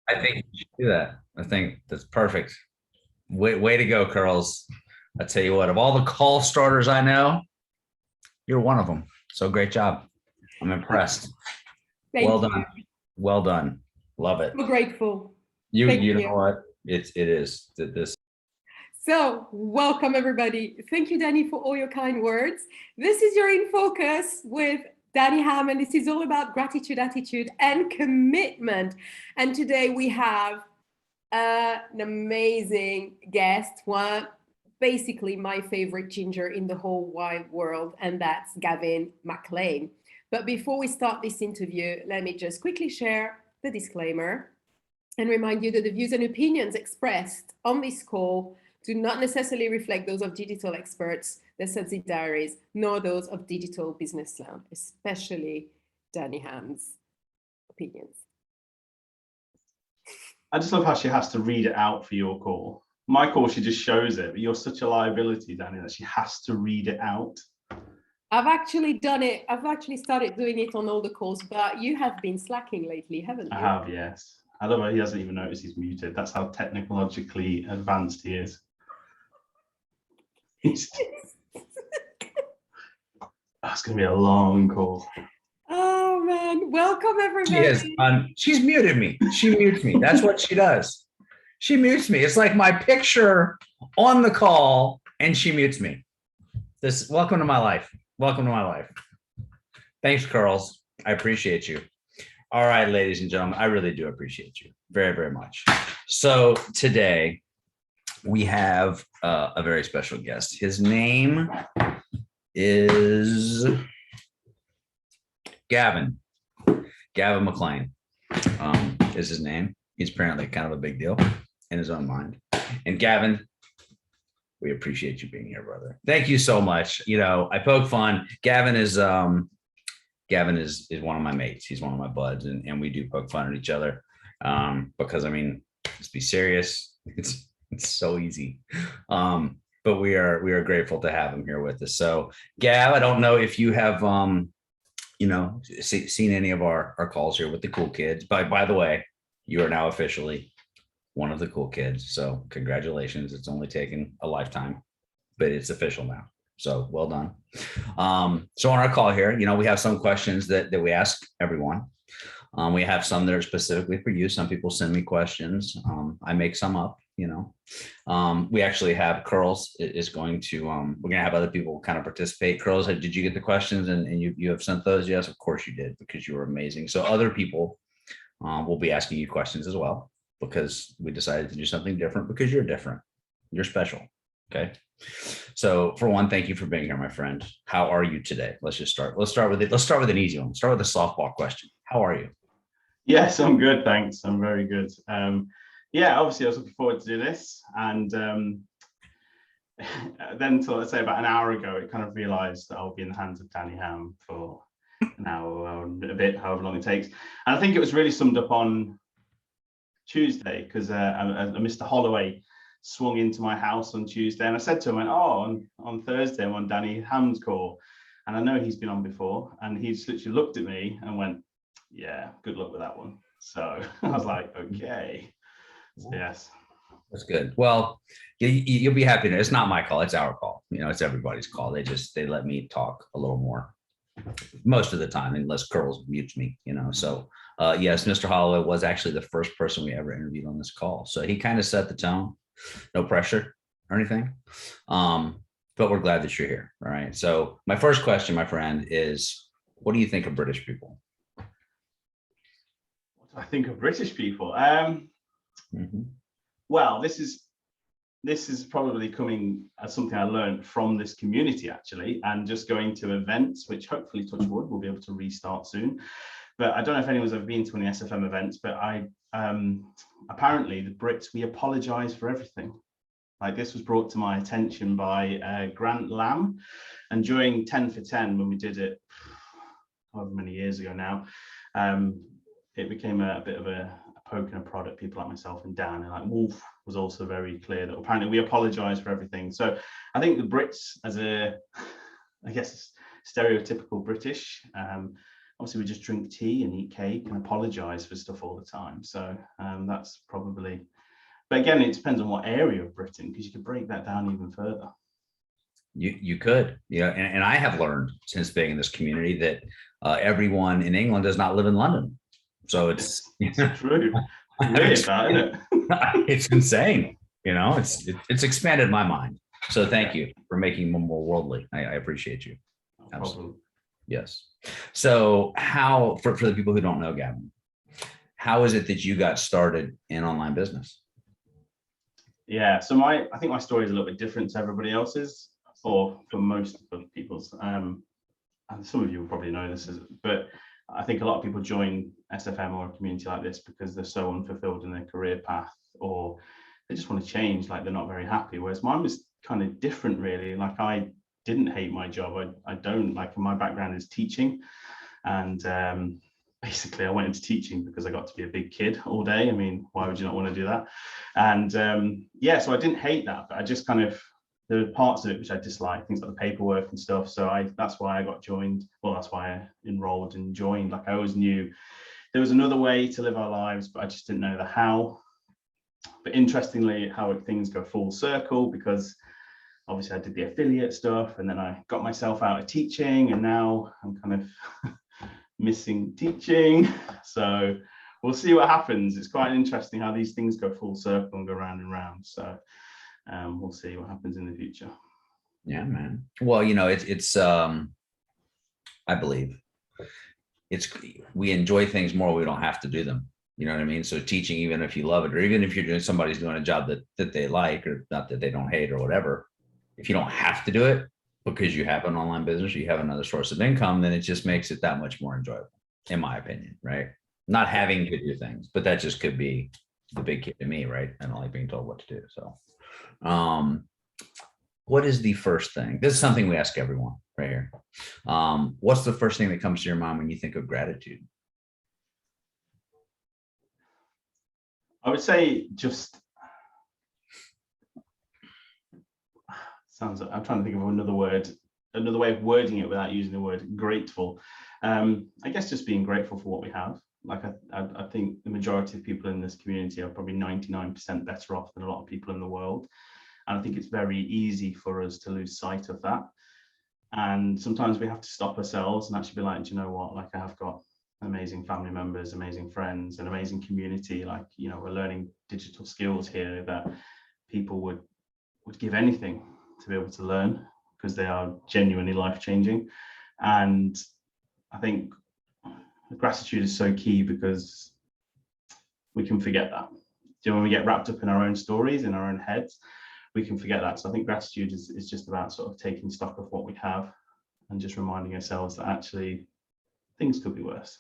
I think you should do that. I think that's perfect. Way to go, Curls. I tell you what, of all the call starters I know, you're one of them. So great job. I'm impressed. Well Thank you. done. Well done. Love it. I'm grateful. Thank You know you. what? It is this. So, welcome everybody. Thank you, Danny, for all your kind words. This is your In Focus with Danny Ham, and this is all about gratitude, attitude, and commitment. And today we have an amazing guest, one basically my favorite ginger in the whole wide world, and that's Gavin MacLean. But before we start this interview, let me just quickly share the disclaimer and remind you that the views and opinions expressed on this call do not necessarily reflect those of digital experts, their subsidiaries, nor those of Digital Business Land, especially Danny Ham's opinions. I just love how she has to read it out for your call. My call, she just shows it, but you're such a liability, Danny, that she has to read it out. I've actually done it. I've actually started doing it on all the calls, but you have been slacking lately, haven't you? I have, yes. I love it. He doesn't even notice he's muted. That's how technologically advanced he is. That's going to be a long call. Oh man, welcome everybody. She is. She's muted me. She mutes me. That's what she does. She mutes me. It's like my picture on the call, and she mutes me. Welcome to my life. Welcome to my life. Thanks, Curls. I appreciate you. All right, ladies and gentlemen, I really do appreciate you very, very much. So today we have a very special guest. His name is Gavin MacLean is his name. He's apparently kind of a big deal in his own mind. And Gavin, we appreciate you being here, brother. Thank you so much. You know, I poke fun. Gavin is one of my mates. He's one of my buds, and we do poke fun at each other because I mean, let's be serious. It's so easy. But we are grateful to have him here with us. So, Gav, I don't know if you have seen any of our calls here with the cool kids. But by the way, you are now officially one of the cool kids. So congratulations. It's only taken a lifetime, but it's official now. So well done. So on our call here, we have some questions that we ask everyone. We have some that are specifically for you. Some people send me questions. I make some up, we actually have Curls is going to, we're going to have other people kind of participate. Curls, did you get the questions and you have sent those? Yes, of course you did, because you were amazing. So other people will be asking you questions as well, because we decided to do something different, because you're different. You're special. Okay. So for one, thank you for being here, my friend. How are you today? Let's start with it. Let's start with an easy one. Start with a softball question. How are you? Yes, I'm good, thanks. I'm very good. Yeah, obviously I was looking forward to do this, and then until let's say about an hour ago, it kind of realized that I'll be in the hands of Danny Ham for an hour, a bit, however long it takes. And I think it was really summed up on Tuesday, because Mr. Holloway swung into my house on Tuesday, and I said to him, on Thursday I'm on Danny Ham's call, and I know he's been on before, and he just literally looked at me and went, yeah, good luck with that one. So I was like, okay. So, yes. That's good. Well, you'll be happy. It's not my call. It's our call. It's everybody's call. They let me talk a little more most of the time, unless Curls mutes me, So yes, Mr. Holloway was actually the first person we ever interviewed on this call. So he kind of set the tone. No pressure or anything. But we're glad that you're here. All right. So my first question, my friend, is what do you think of British people? I think of British people. Well, this is probably coming as something I learned from this community, actually, and just going to events, which hopefully, touch wood, we'll be able to restart soon. But I don't know if anyone's ever been to any SFM events, but apparently the Brits, we apologize for everything. Like, this was brought to my attention by Grant Lamb, and during 10 for 10, when we did it however many years ago now, it became a bit of a poke and a prod at people like myself and Dan, and like Wolf was also very clear that apparently we apologize for everything. So I think the Brits, as I guess, stereotypical British, obviously we just drink tea and eat cake and apologize for stuff all the time. So that's probably, but again, it depends on what area of Britain, because you could break that down even further. You could, and I have learned since being in this community that everyone in England does not live in London. So it's true. Weird, that, isn't it? It's insane. It's expanded my mind. So thank you for making me more worldly. I appreciate you. No problem. Yes. So how, for the people who don't know, Gavin, how is it that you got started in online business? Yeah, so I think my story is a little bit different to everybody else's, or for most of people's. And some of you will probably know this, but I think a lot of people join SFM or a community like this because they're so unfulfilled in their career path, or they just want to change, like they're not very happy. Whereas mine was kind of different, really. Like I didn't hate my job. I don't, like, my background is teaching, and basically I went into teaching because I got to be a big kid all day. I mean, why would you not want to do that? And yeah, so I didn't hate that, but I just kind of, there were parts of it which I disliked, things like the paperwork and stuff. So that's why I got joined. Well, that's why I enrolled and joined. Like, I always knew there was another way to live our lives, but I just didn't know the how. But interestingly, how things go full circle, because obviously I did the affiliate stuff, and then I got myself out of teaching, and now I'm kind of missing teaching. So we'll see what happens. It's quite interesting how these things go full circle and go round and round. So we'll see what happens in the future. Yeah, man. Well, it's I believe we enjoy things more. We don't have to do them. You know what I mean? So teaching, even if you love it, or even if somebody's doing a job that they like, or not that they don't hate or whatever, if you don't have to do it because you have an online business, or you have another source of income, then it just makes it that much more enjoyable, in my opinion, right? Not having to do things, but that just could be the big kid to me, right? I don't like being told what to do. So what is the first thing? This is something we ask everyone right here. What's the first thing that comes to your mind when you think of gratitude? I would say just, I'm trying to think of another way of wording it without using the word grateful. I guess just being grateful for what we have. Like I think the majority of people in this community are probably 99% better off than a lot of people in the world. And I think it's very easy for us to lose sight of that. And sometimes we have to stop ourselves and actually be like, do you know what? Like, I have got amazing family members, amazing friends, an amazing community. Like, we're learning digital skills here that people would give anything to be able to learn, because they are genuinely life-changing. And I think gratitude is so key, because we can forget that. When we get wrapped up in our own stories, in our own heads, we can forget that. So I think gratitude is just about sort of taking stock of what we have and just reminding ourselves that actually things could be worse.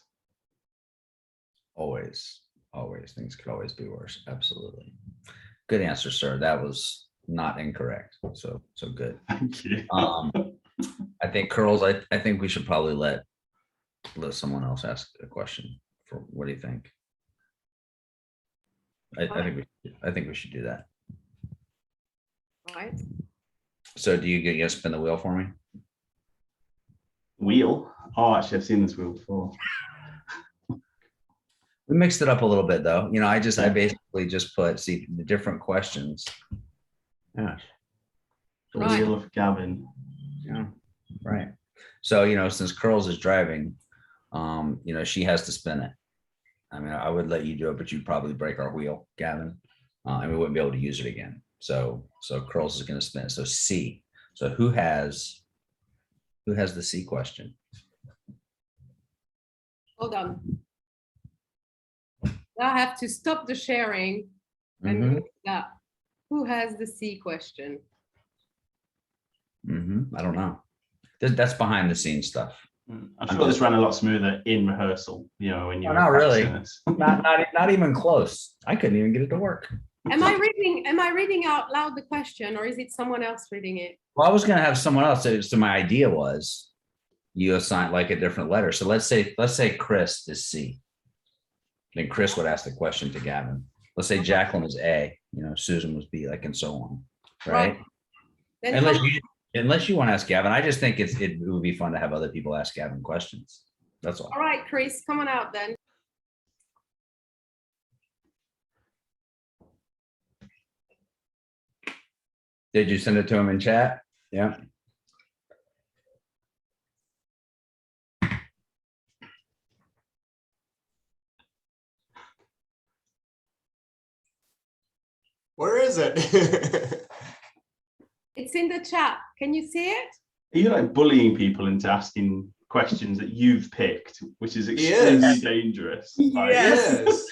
Always things could always be worse. Absolutely. Good answer, sir. That was not incorrect. So good. Thank you. I think Curls, I think we should probably let someone else ask a question. What do you think? I think we should do that. All right. So do you gonna spin the wheel for me? Wheel? Oh, actually, I've seen this wheel before. We mixed it up a little bit, though. I basically just put, see, the different questions. Yeah. The Right. wheel of Gavin. Yeah. Right. So, since Curls is driving, she has to spin it. I mean, I would let you do it, but you'd probably break our wheel, Gavin, and we wouldn't be able to use it again. So Curls is going to spin it. So C. So who has the C question? Hold on. Now I have to stop the sharing and go to that. Who has the C question? I don't know. That's behind the scenes stuff. I'm sure this ran a lot smoother in rehearsal, when you were not really. this. not even close. I couldn't even get it to work. Am I reading out loud the question, or is it someone else reading it? Well, I was going to have someone else. So my idea was you assign like a different letter. So let's say Chris is C. Then Chris would ask the question to Gavin. Let's say Jacqueline is A, Susan was B, like, and so on. Right. Then Unless you want to ask Gavin, I just think it would be fun to have other people ask Gavin questions. That's all. All right, Chris, come on out then. Did you send it to him in chat? Yeah. Where is it? It's in the chat. Can you see it? Are you like bullying people into asking questions that you've picked, which is He extremely is. dangerous? Yes.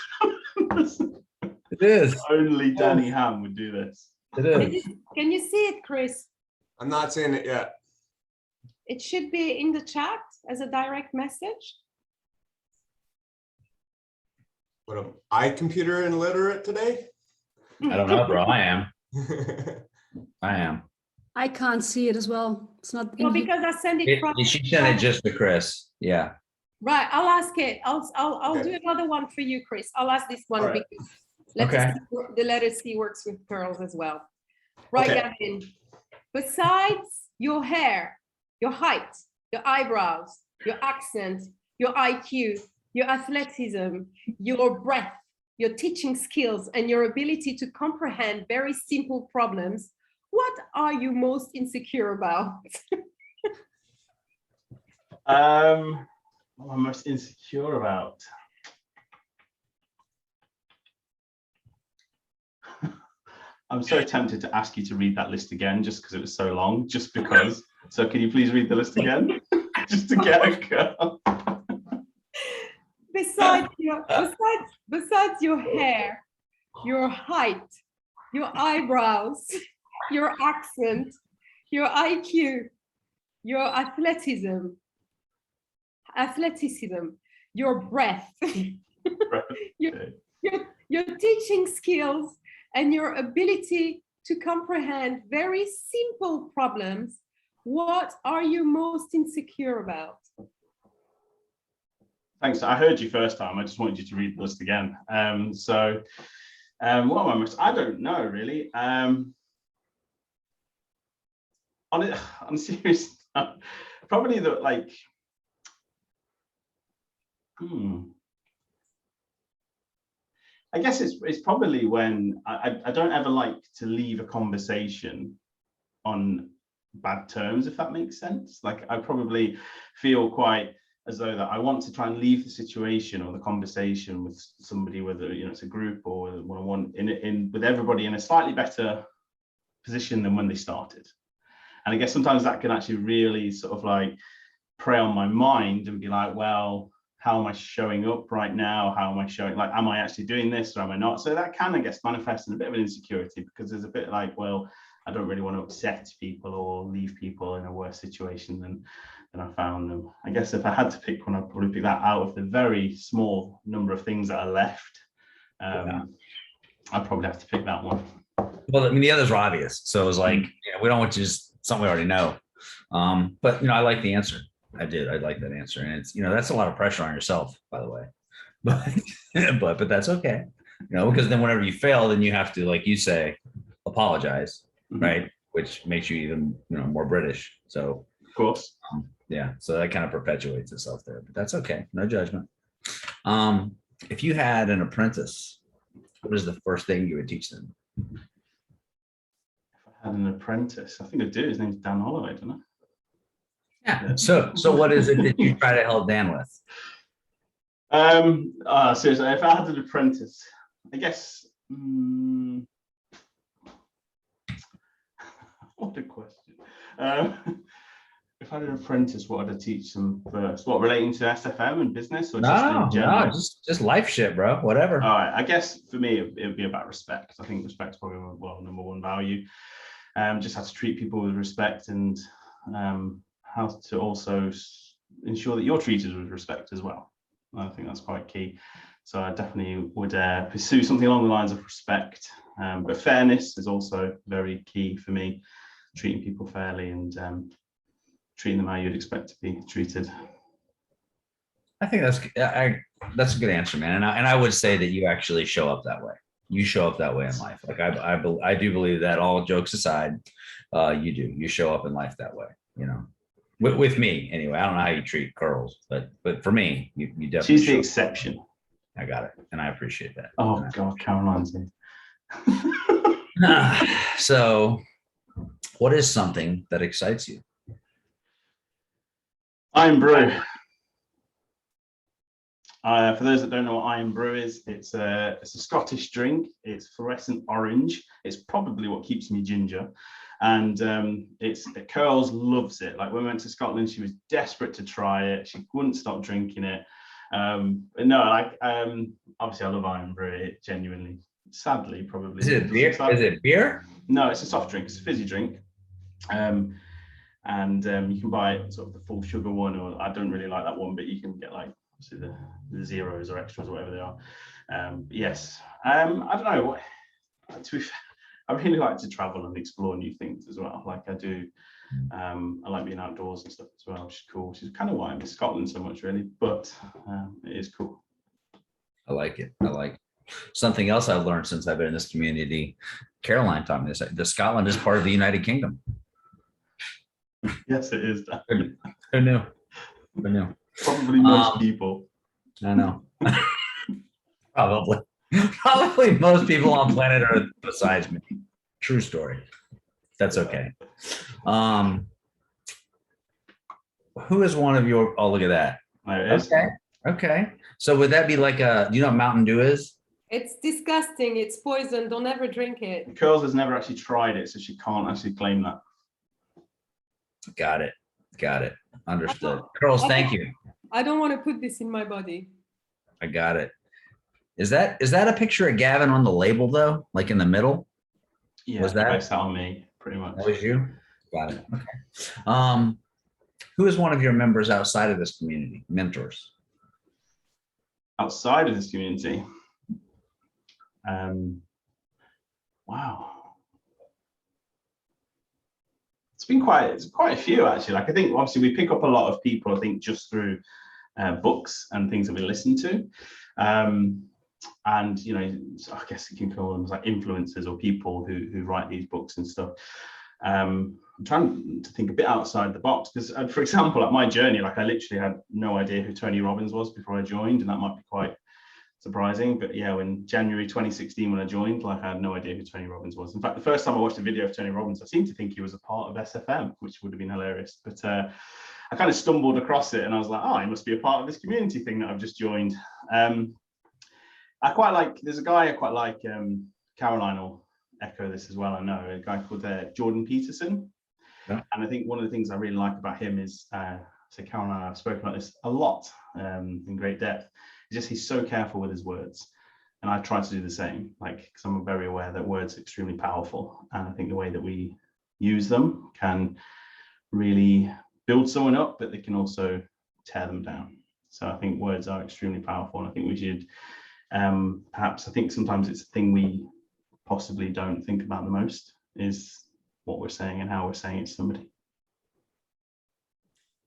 It is. Only Danny Ham would do this. It is. Can you see it, Chris? I'm not seeing it yet. It should be in the chat as a direct message. What am I computer illiterate today? I don't know, bro. I am. I am. I can't see it as well. It's not. No, because I send it from. She sent it just to Chris. Yeah. Right, I'll ask it. I'll Okay. do another one for you, Chris. I'll ask this one All right. because Okay. the letter C works with pearls as well. Right, Okay. Gavin. Besides your hair, your height, your eyebrows, your accent, your IQ, your athleticism, your breadth, your teaching skills, and your ability to comprehend very simple problems, what are you most insecure about? What am I most insecure about? I'm so tempted to ask you to read that list again, just because it was so long, just because. So can you please read the list again? Just to get a go. Besides your hair, your height, your eyebrows, your accent, your IQ, your athleticism, your breath, your teaching skills, and your ability to comprehend very simple problems, what are you most insecure about? Thanks. I heard you first time. I just wanted you to read the list again. What am I most? I don't know really. On a serious, probably the like. I guess it's probably when I don't ever like to leave a conversation on bad terms, if that makes sense. Like I probably feel quite as though that I want to try and leave the situation or the conversation with somebody, whether it's a group or one-on-one, with everybody in a slightly better position than when they started. And I guess sometimes that can actually really sort of like prey on my mind and be like, well, how am I showing up right now? How am I showing, like, am I actually doing this or am I not? So that can, I guess, manifest in a bit of an insecurity, because there's a bit like, well, I don't really want to upset people or leave people in a worse situation than I found them. I guess if I had to pick one, I'd probably pick that out of the very small number of things that are left. I'd probably have to pick that one. Well, I mean, the others are obvious. So it was like, we don't want to just something we already know. But, I like the answer. I did. I like that answer. And it's, that's a lot of pressure on yourself, by the way. But that's okay. Because then whenever you fail, then you have to, like you say, apologize, right? Which makes you even, more British. So, of course. Yeah. So that kind of perpetuates itself there, but that's okay. No judgment. If you had an apprentice, what is the first thing you would teach them? If I had an apprentice, I think I do. His name's Dan Holloway, don't I? Yeah. So what is it that you try to help Dan with? Seriously, if I had an apprentice, I guess. What a question. If I had an apprentice, what would I teach them first? What, relating to SFM and business, or just in general? No, just life shit, bro. Whatever. All right. I guess for me, it would be about respect. I think respect is probably number one value. Just how to treat people with respect, and how to also ensure that you're treated with respect as well. I think that's quite key. So I definitely would pursue something along the lines of respect, but fairness is also very key for me. Treating people fairly and treating them how you'd expect to be treated. I think that's a good answer, man. And I would say that you actually show up that way. You show up that way in life. Like I do believe that, all jokes aside, you do. You show up in life that way. with me anyway. I don't know how you treat girls, but for me, you definitely. She's the show. exception. I got it, and I appreciate that. Oh God, Caroline's in. So, what is something that excites you? Iron Brew. For those that don't know what Iron Brew is, it's a Scottish drink. It's fluorescent orange. It's probably what keeps me ginger. And Curls loves it. Like when we went to Scotland, she was desperate to try it. She wouldn't stop drinking it. But no, like obviously I love Iron Brew. It genuinely, sadly, probably. Is it beer? Is it beer? No, it's a soft drink. It's a fizzy drink. And you can buy sort of the full sugar one, or I don't really like that one, but you can get like obviously the zeros or extras or whatever they are. Yes, I don't know. I really like to travel and explore new things as well. Like I do. I like being outdoors and stuff as well, which is cool. Which is kind of why I miss Scotland so much, really. But it is cool. I like it. I like it. Something else I've learned since I've been in this community. Caroline taught me this. The Scotland is part of the United Kingdom. Yes, it is. Who knew? Who knew? Probably most people. I know. Probably most people on planet Earth besides me. True story. That's okay. Who is one of your? Oh, look at that. There it is. Okay. Okay. So would that be like do you know what Mountain Dew is? It's disgusting. It's poison. Don't ever drink it. Curls has never actually tried it, so she can't actually claim that. Got it. Got it. Understood. Curls, thank you. I don't want to put this in my body. I got it. Is that a picture of Gavin on the label though? Like in the middle? Yeah, Was that based that on me, pretty much. That was you? Got it. Okay. Who is one of your members outside of this community? Mentors? Outside of this community? Wow. It's quite a few actually. Like I think obviously we pick up a lot of people, I think, just through books and things that we listen to. And you know, I guess you can call them like influencers or people who write these books and stuff. I'm trying to think a bit outside the box because, for example, at my journey, like I literally had no idea who Tony Robbins was before I joined, and that might be quite surprising. But yeah, in January 2016 when I joined, like I had no idea who Tony Robbins was. In fact, the first time I watched a video of Tony Robbins, I seemed to think he was a part of SFM, which would have been hilarious. But I kind of stumbled across it and I was like, oh, he must be a part of this community thing that I've just joined. There's a guy I quite like, Caroline will echo this as well, I know, a guy called Jordan Peterson. Yeah. And I think one of the things I really like about him is, so Caroline and I have spoken about this a lot in great depth, he's so careful with his words. And I try to do the same, because I'm very aware that words are extremely powerful. And I think the way that we use them can really build someone up, but they can also tear them down. So I think words are extremely powerful. And I think we should, perhaps, I think sometimes it's a thing we possibly don't think about the most is what we're saying and how we're saying it to somebody.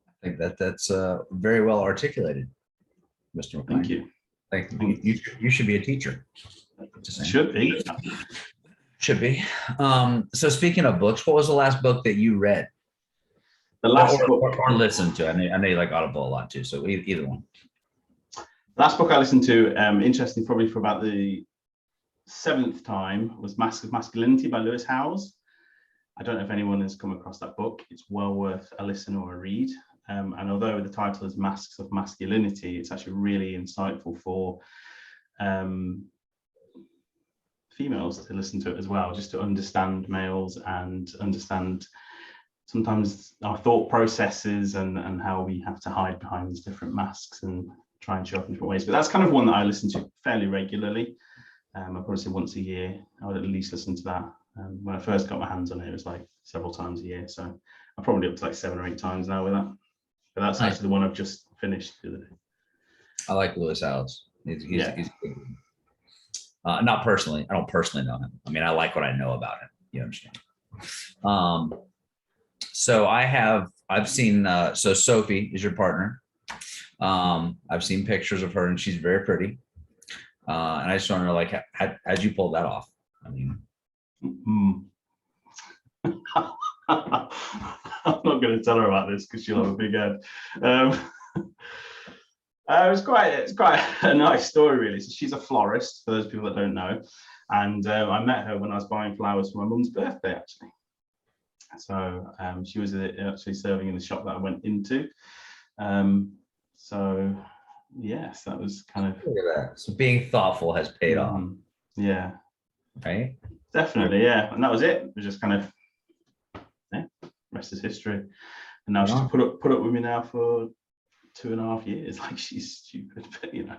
I think that's very well articulated, Mr. MacLean. Thank you. Thank you. You should be a teacher. Should be. Should be. So speaking of books, what was the last book that you read? The last book or listened to? I know you like Audible a lot too, so either one. Last book I listened to, interesting, probably for about the 7th time, was Mask of Masculinity by Lewis Howes. I don't know if anyone has come across that book. It's well worth a listen or a read. And although the title is Masks of Masculinity, it's actually really insightful for females to listen to it as well, just to understand males and understand sometimes our thought processes and how we have to hide behind these different masks and try and show up in different ways. But that's kind of one that I listen to fairly regularly. I probably say once a year, I would at least listen to that. When I first got my hands on it, it was like several times a year. So I'm probably up to like 7 or 8 times now with that. But that's actually the one I've just finished the other day. I like Lewis Howes. He's good. Not personally. I don't personally know him. I mean, I like what I know about him. You understand? So I've seen, so Sophie is your partner. I've seen pictures of her and she's very pretty. And I just want to know, like, how'd you pull that off? I mean, I'm not going to tell her about this because she'll have a big head. It's quite a nice story, really. So she's a florist, for those people that don't know, and I met her when I was buying flowers for my mum's birthday, actually. So she was actually serving in the shop that I went into. So yes, that was kind of. Look at that. So being thoughtful has paid off, Yeah, right? definitely, yeah. And that was it. It was just kind of, yeah, rest is history. And now she's put up with me now for 2.5 years. Like, she's stupid, but you know.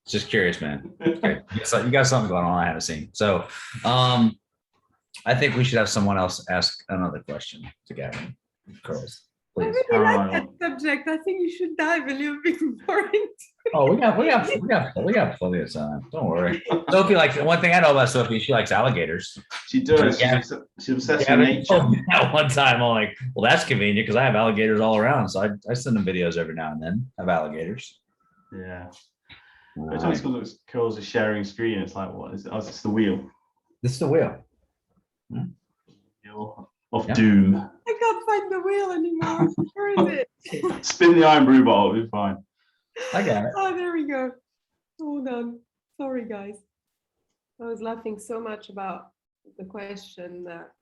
Just curious, man. Okay. You got something going on I haven't seen. So I think we should have someone else ask another question to Gavin. Girls, I please. really like that subject. I think you should dive a little bit more into. Oh, we got plenty of time. Don't worry. Sophie likes, one thing I know about Sophie, she likes alligators. She does. She's obsessed with nature. At one time, I'm like, well, that's convenient because I have alligators all around. So I send them videos every now and then of alligators. Yeah. But it's always cool as sharing screen. It's like, what is it? Oh, it's the wheel. This is the wheel. Wheel of doom. I can't find the wheel anymore. Where is it? Spin the iron brew bottle, it'll be fine. I got it. Oh, there we go. Hold on. Sorry, guys. I was laughing so much about the question that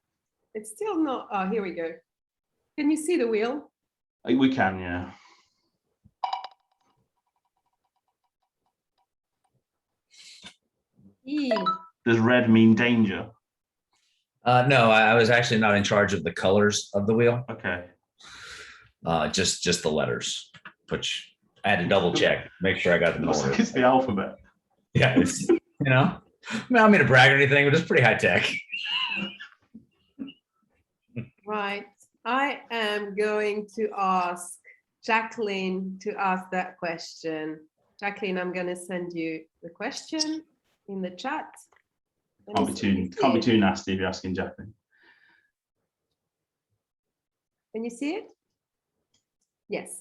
it's still not. Oh, here we go. Can you see the wheel? We can, yeah. E. Does red mean danger? No, I was actually not in charge of the colors of the wheel. Okay. Just the letters, which I had to double check, make sure I got them in Looks order. like it's the alphabet. Yeah, it's, you know, I don't mean to brag or anything, but it's pretty high tech. Right. I am going to ask Jacqueline to ask that question. Jacqueline, I'm going to send you the question in the chat. Can't be too nasty if you're asking Jacqueline. Can you see it? Yes.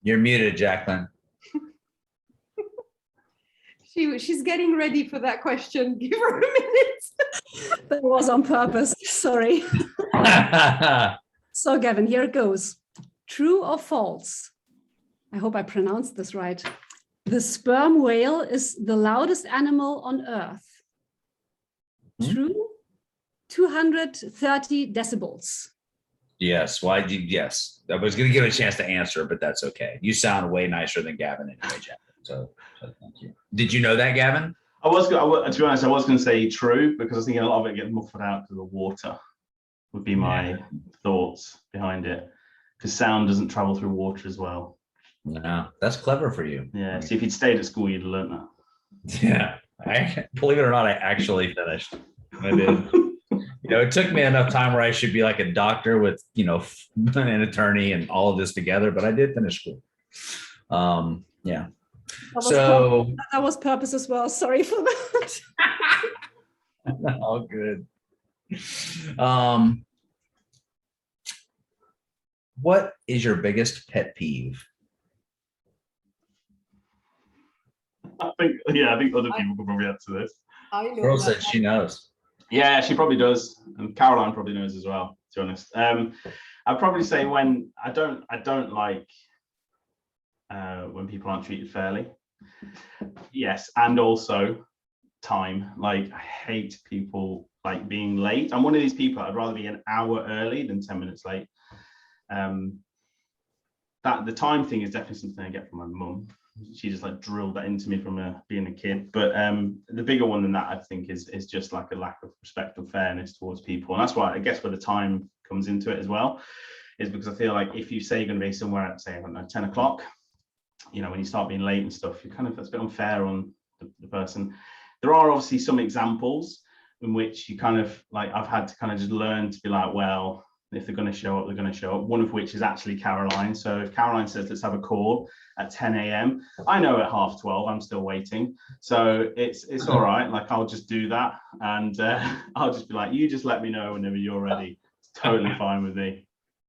You're muted, Jacqueline. She's getting ready for that question. Give her a minute. That was on purpose. Sorry. So, Gavin, here it goes. True or false? I hope I pronounced this right. The sperm whale is the loudest animal on Earth. True? 230 decibels. Yes. Why did yes? I was going to give it a chance to answer, but that's okay. You sound way nicer than Gavin anyway, Jacqueline. So thank you. Did you know that, Gavin? To be honest, I was going to say true because I was thinking a lot of it gets muffled out because of the water. Would be my thoughts behind it, because sound doesn't travel through water as well. No, that's clever for you. Yeah. So if you'd stayed at school, you'd have learned that. Yeah. I believe it or not, I actually finished. I did. You know, it took me enough time where I should be like a doctor with, you know, an attorney and all of this together, but I did finish school. Yeah. That was purpose as well. Sorry for that. All good. What is your biggest pet peeve? I think other people could probably answer this. I know. Girl said she knows. Yeah, she probably does, and Caroline probably knows as well. To be honest, I'd probably say when I don't like when people aren't treated fairly. Yes, and also time. Like, I hate people like being late. I'm one of these people. I'd rather be an hour early than 10 minutes late. That the time thing is definitely something I get from my mum. She just like drilled that into me from being a kid. But the bigger one than that, I think, is just like a lack of respect and fairness towards people. And that's why I guess where the time comes into it as well, is because I feel like if you say you're going to be somewhere at, say, I don't know, 10 o'clock, you know, when you start being late and stuff, you kind of, that's a bit unfair on the person. There are obviously some examples in which you kind of like, I've had to kind of just learn to be like, well, if they're going to show up, they're going to show up. One of which is actually Caroline. So if Caroline says, let's have a call at 10 a.m., I know at 12:30 I'm still waiting. So it's all right. Like, I'll just do that. And I'll just be like, you just let me know whenever you're ready. It's totally fine with me.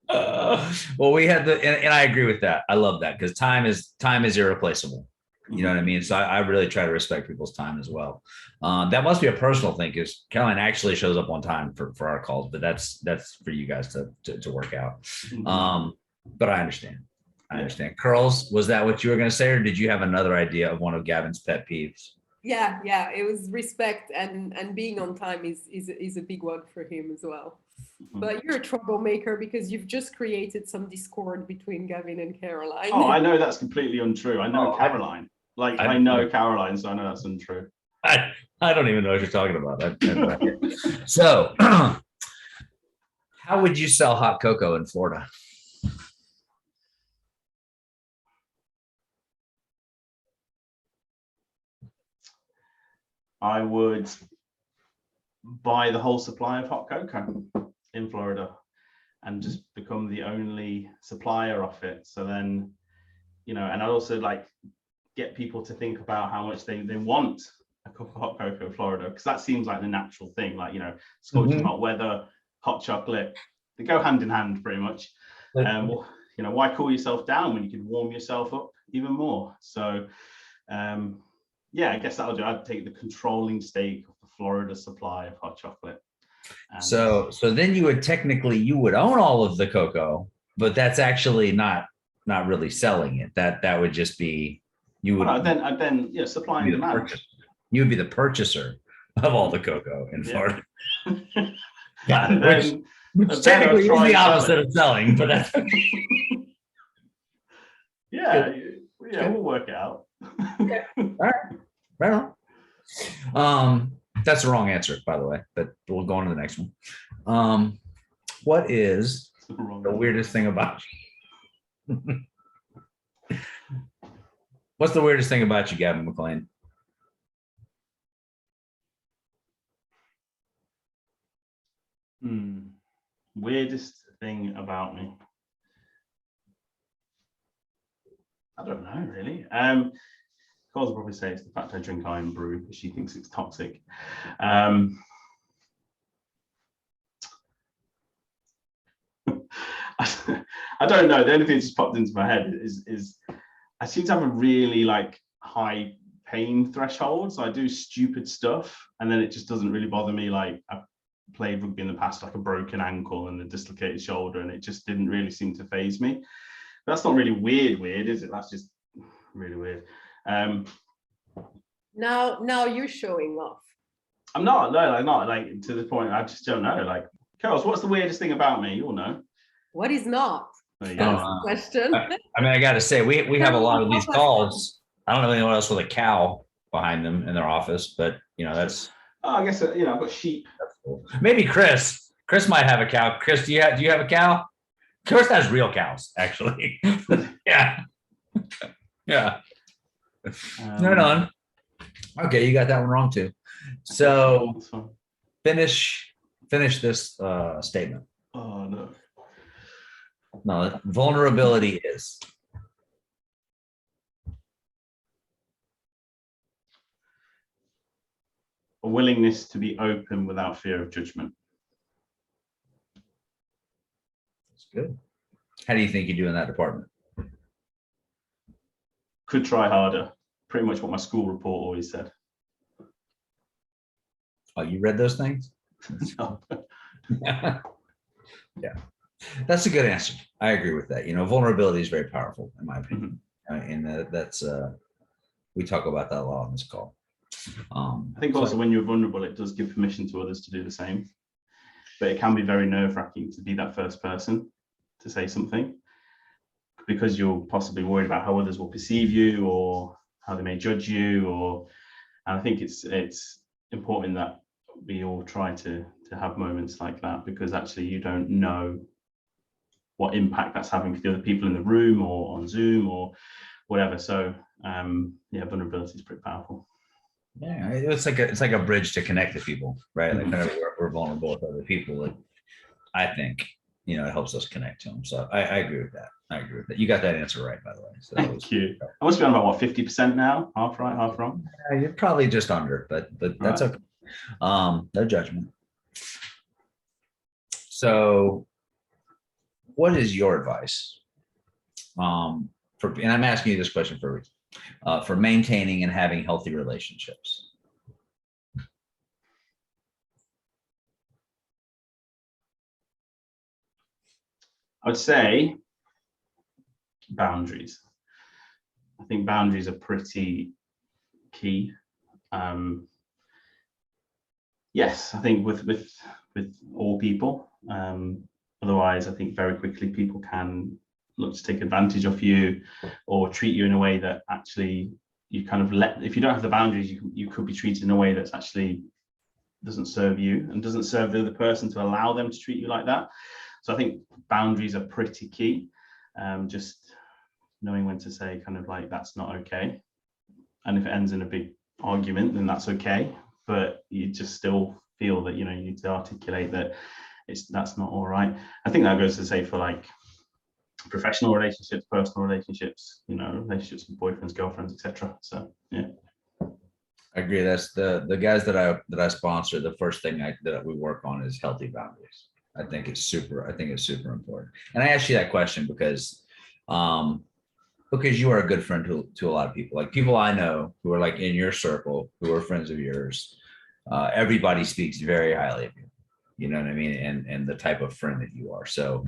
Well, we had and I agree with that. I love that because time is irreplaceable. You know what I mean? So I really try to respect people's time as well. That must be a personal thing because Caroline actually shows up on time for our calls, but that's for you guys to work out. But I understand. I understand. Curls, was that what you were going to say, or did you have another idea of one of Gavin's pet peeves? Yeah, it was respect and being on time is a big one for him as well. But you're a troublemaker because you've just created some discord between Gavin and Caroline. Oh, I know that's completely untrue. I know Caroline. I know Caroline, so I know that's untrue. I don't even know what you're talking about. So, how would you sell hot cocoa in Florida? I would buy the whole supply of hot cocoa in Florida and just become the only supplier of it. So then, and I'd also like get people to think about how much they want a cup of hot cocoa in Florida, because that seems like the natural thing, like, scorching hot weather, hot chocolate, they go hand in hand pretty much. Why cool yourself down when you can warm yourself up even more? So I guess that'll do. I'd take the controlling stake of the Florida supply of hot chocolate. So then you would own all of the cocoa, but that's actually not really selling it. That would just be then supply and demand. You would be the purchaser of all the cocoa in Florida. Which technically is the opposite of selling, but that's we'll work it out. Okay. All right. Right on. That's the wrong answer, by the way, but we'll go on to the next one. What is the weirdest thing about you? What's the weirdest thing about you, Gavin MacLean? Weirdest thing about me? I don't know, really. I'll probably say it's the fact I drink iron brew because she thinks it's toxic. I don't know. The only thing that just popped into my head is I seem to have a really high pain threshold. So I do stupid stuff and then it just doesn't really bother me. Like I played rugby in the past, like a broken ankle and a dislocated shoulder, and it just didn't really seem to faze me. But that's not really weird, is it? That's just really weird. Now you're showing off. I'm not, no, I'm not, to the point, I just don't know. Carol, what's the weirdest thing about me? You'll know. What is not? There you go. Question. I got to say, we have a lot of these calls. I don't know anyone else with a cow behind them in their office, but that's. Oh, I guess I've got sheep. That's cool. Maybe Chris. Chris might have a cow. Chris, do you have a cow? Chris has real cows, actually. Yeah. Right on. Okay, you got that one wrong too. So finish this statement. Oh no. No, vulnerability is a willingness to be open without fear of judgment. That's good. How do you think you do in that department? Could try harder. Pretty much what my school report always said. Oh, you read those things? No. Yeah. That's a good answer. I agree with that. Vulnerability is very powerful, in my opinion. And that's we talk about that a lot on this call. I think also when you're vulnerable, it does give permission to others to do the same. But it can be very nerve-wracking to be that first person to say something, because you're possibly worried about how others will perceive you or how they may judge you. And I think it's important that we all try to have moments like that, because actually you don't know what impact that's having for the other people in the room or on Zoom or whatever. So vulnerability is pretty powerful. Yeah, it's like a bridge to connect to people, right? Like whenever we're vulnerable with other people, I think it helps us connect to them. So I agree with that. You got that answer right, by the way. So Thank you. I must be on about 50% now, half right, half wrong. You're probably just under, but that's okay. No judgment. So, what is your advice? And I'm asking you this question for a reason. for maintaining and having healthy relationships? I would say boundaries. I think boundaries are pretty key. Yes, I think with all people. Otherwise, I think very quickly people can look to take advantage of you or treat you in a way that actually you kind of if you don't have the boundaries, you could be treated in a way that's actually doesn't serve you and doesn't serve the other person to allow them to treat you like that. So I think boundaries are pretty key. Just knowing when to say kind of like, that's not okay. And if it ends in a big argument, then that's okay. But you just still feel that, you know, you need to articulate that that's not all right. I think that goes to say for like professional relationships, personal relationships, you know, relationships with boyfriends, girlfriends, etc. So yeah. I agree. That's the guys that I sponsor. The first thing that we work on is healthy boundaries. I think it's super important. And I asked you that question because you are a good friend to a lot of people. Like people I know who are like in your circle, who are friends of yours. Everybody speaks very highly of you. You know what I mean? And the type of friend that you are. So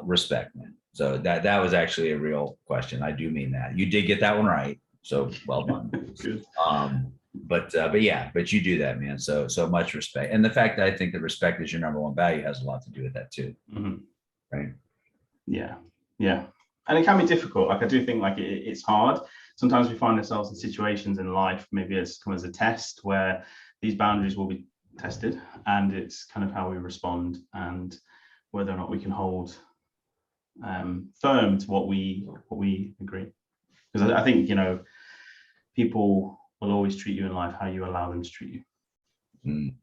respect, man. So that was actually a real question. I do mean that. You did get that one right. So well done. Good. But you do that, man. So much respect. And the fact that I think that respect is your number one value has a lot to do with that too. Mm-hmm. Right. Yeah. And it can be difficult. Like I do think like it's hard. Sometimes we find ourselves in situations in life, maybe it's come as a test where these boundaries will be tested, and it's kind of how we respond and whether or not we can hold firm to what we agree. Because I think, you know, people will always treat you in life how you allow them to treat you. Mm.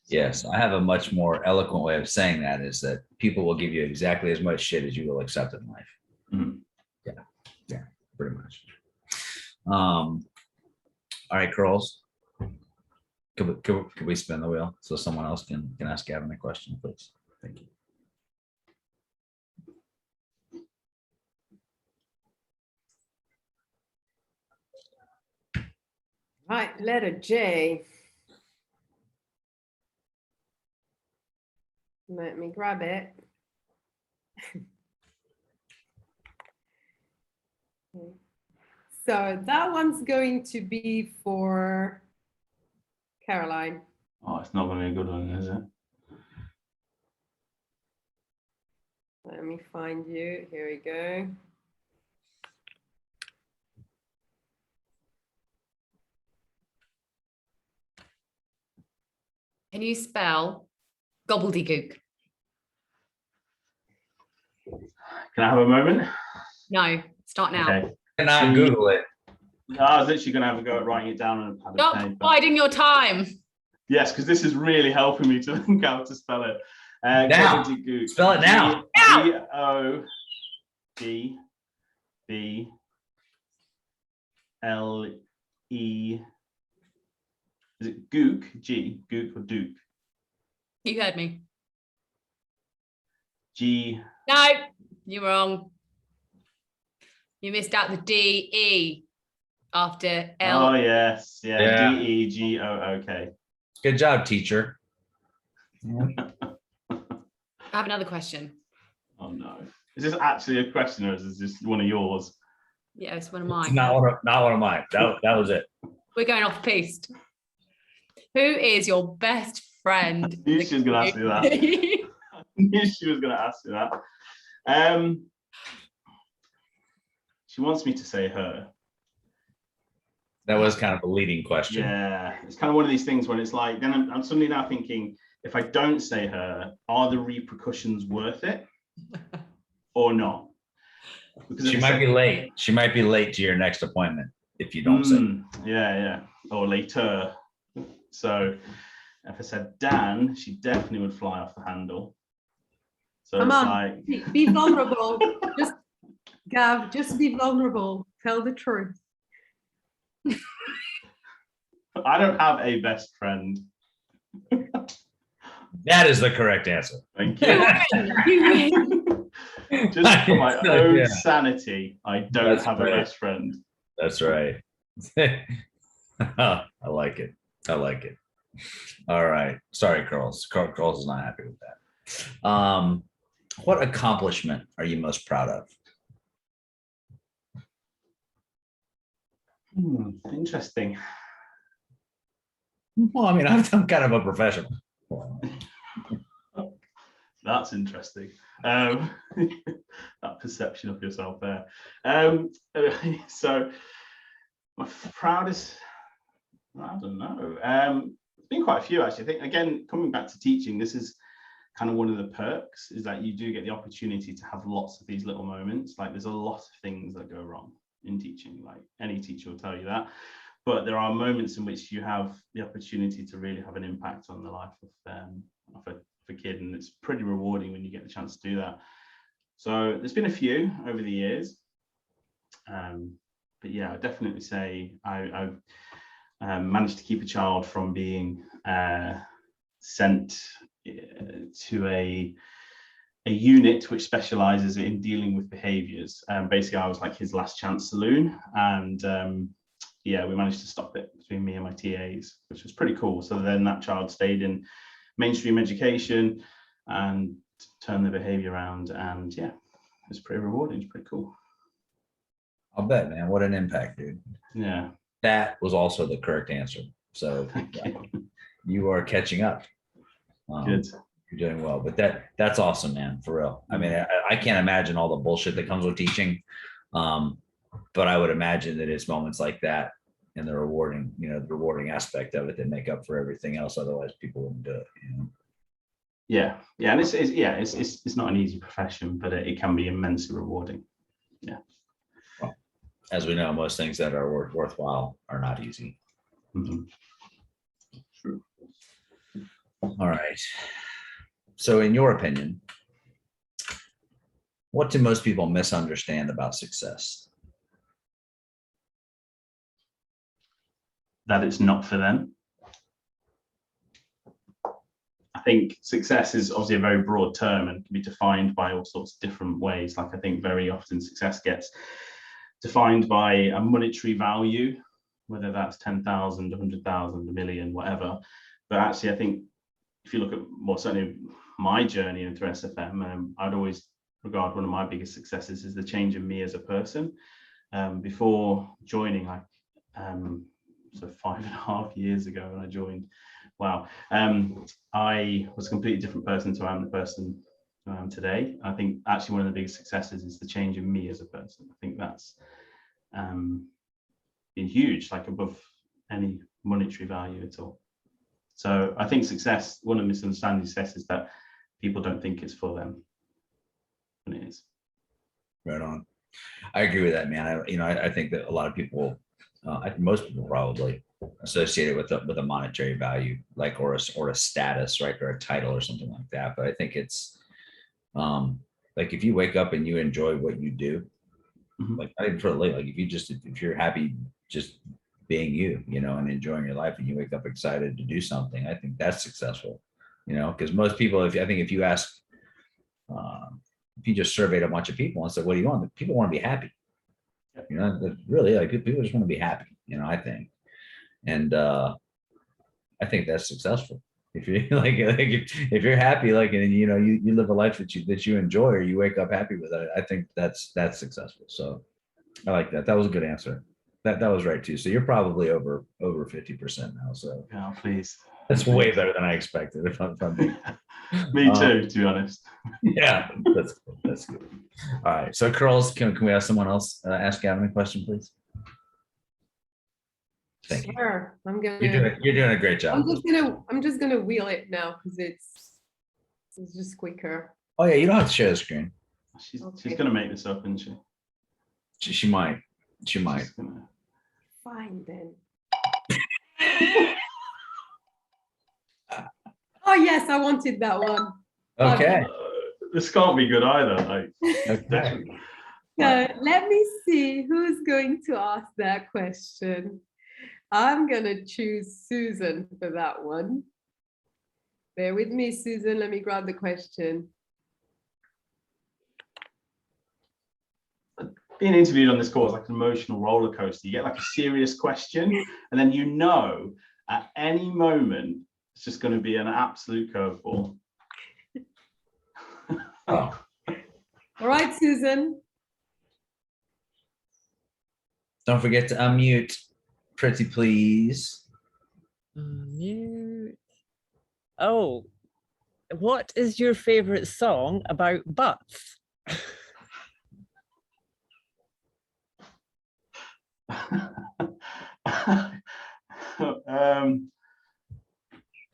Yes, I have a much more eloquent way of saying that is that people will give you exactly as much shit as you will accept in life. Mm-hmm. Yeah, pretty much. All right, Curls. Could we spin the wheel so someone else can ask Gavin a question, please? Thank you. Right, letter J. Let me grab it. So that one's going to be for Caroline. Oh, it's not going to be a good one, is it? Let me find you. Here we go. Can you spell gobbledygook? Can I have a moment? No, start now. Okay. Cannot Google it. I was literally going to have a go at writing it down on a pad of Stop paper. biding your time. Yes, because this is really helping me to think how to spell it. Now. Gobbledygook. Spell it now. G-O-B-B-L-E. Is it gook? G, gook or duke? You heard me. G. No, you're wrong. You missed out the D-E after L. Oh, yes. Yeah. D-E-G-O-O-K. Good job, teacher. I have another question. Oh, no. Is this actually a question or is this one of yours? Yeah, it's one of mine. Not one of mine. That was it. We're going off piste. Who is your best friend? I knew she was going to ask me that. I knew she was going to ask me that. She wants me to say her. That was kind of a leading question. Yeah, it's kind of one of these things when it's like, then I'm suddenly now thinking, if I don't say her, are the repercussions worth it or not? Because She might be late. She might be late to your next appointment if you don't say. Yeah, or later. So if I said Dan, she definitely would fly off the handle. So Come it's on, like, be vulnerable. Just be vulnerable. Tell the truth. I don't have a best friend. That is the correct answer. Thank You you. win. You win. Just for my So, own yeah. sanity, I don't That's have great. a best friend. That's right. I like it. I like it. All right. Sorry, Curls. Curls is not happy with that. What accomplishment are you most proud of? Interesting. Well, I mean, I'm kind of a professional. That's interesting. That perception of yourself there. So my proudest, I don't know. It's been quite a few actually. I think again, coming back to teaching, this is kind of one of the perks, is that you do get the opportunity to have lots of these little moments. Like there's a lot of things that go wrong in teaching, like any teacher will tell you that. But there are moments in which you have the opportunity to really have an impact on the life of a kid, and it's pretty rewarding when you get the chance to do that. So there's been a few over the years, but yeah, I'd definitely say I've managed to keep a child from being sent to a unit which specializes in dealing with behaviors. Basically, I was like his last chance saloon, and yeah, we managed to stop it between me and my TAs, which was pretty cool. So then that child stayed in mainstream education and turned the behavior around, and yeah, it's pretty rewarding. It's pretty cool. I'll bet, man. What an impact, dude. Yeah. That was also the correct answer. So you are catching up. Good. You're doing well, but that's awesome, man, for real. I mean, I can't imagine all the bullshit that comes with teaching. But I would imagine that it's moments like that and the rewarding aspect of it that make up for everything else. Otherwise people wouldn't do it, Yeah. And it's not an easy profession, but it can be immensely rewarding. Yeah. Well, as we know, most things that are worthwhile are not easy. Mm-hmm. True. All right. So in your opinion, what do most people misunderstand about success? That it's not for them. I think success is obviously a very broad term and can be defined by all sorts of different ways. Like I think very often success gets defined by a monetary value, whether that's 10,000, 100,000, a million, whatever. But actually, I think if you look at certainly my journey into SFM, I'd always regard one of my biggest successes is the change in me as a person. Before joining, so 5.5 years ago when I joined, wow, I was a completely different person to I am the person I am today. I think actually one of the biggest successes is the change in me as a person. I think that's been huge, like above any monetary value at all. So I think success, one of the misunderstanding success is that people don't think it's for them, and it is. Right on. I agree with that, man. I think that a lot of people, most people probably associate it with a monetary value, like or a status, right, or a title or something like that. But I think it's like if you wake up and you enjoy what you do, like not even for late, like if you're happy just being you, and enjoying your life, and you wake up excited to do something, I think that's successful. Because most people, if you ask, if you just surveyed a bunch of people and said, what do you want? People want to be happy. Really, like people just want to be happy, I think. And I think that's successful. If you if you're happy, like, and you live a life that you enjoy, or you wake up happy with it, I think that's successful. So I like that. That was a good answer. That was right too. So you're probably over 50% now. So Yeah, please. That's way better than I expected. If I'm being me too, to be honest. Yeah, that's good. All right. So curls, can we have someone else ask Gavin a question, please? Thank you. Sure. You're doing a great job. I'm just gonna wheel it now because it's just quicker. Oh yeah, you don't have to share the screen. She's gonna make this up, isn't she? She might. She might. Fine then. Oh yes, I wanted that one. Okay. This can't be good either. Okay. So let me see who's going to ask that question. I'm gonna choose Susan for that one. Bear with me, Susan. Let me grab the question. being interviewed on this call is like an emotional roller coaster. You get like a serious question, and then you know at any moment it's just going to be an absolute curveball. Oh, All right, Susan. don't forget to unmute, pretty please. Mute. Oh, what is your favorite song about butts?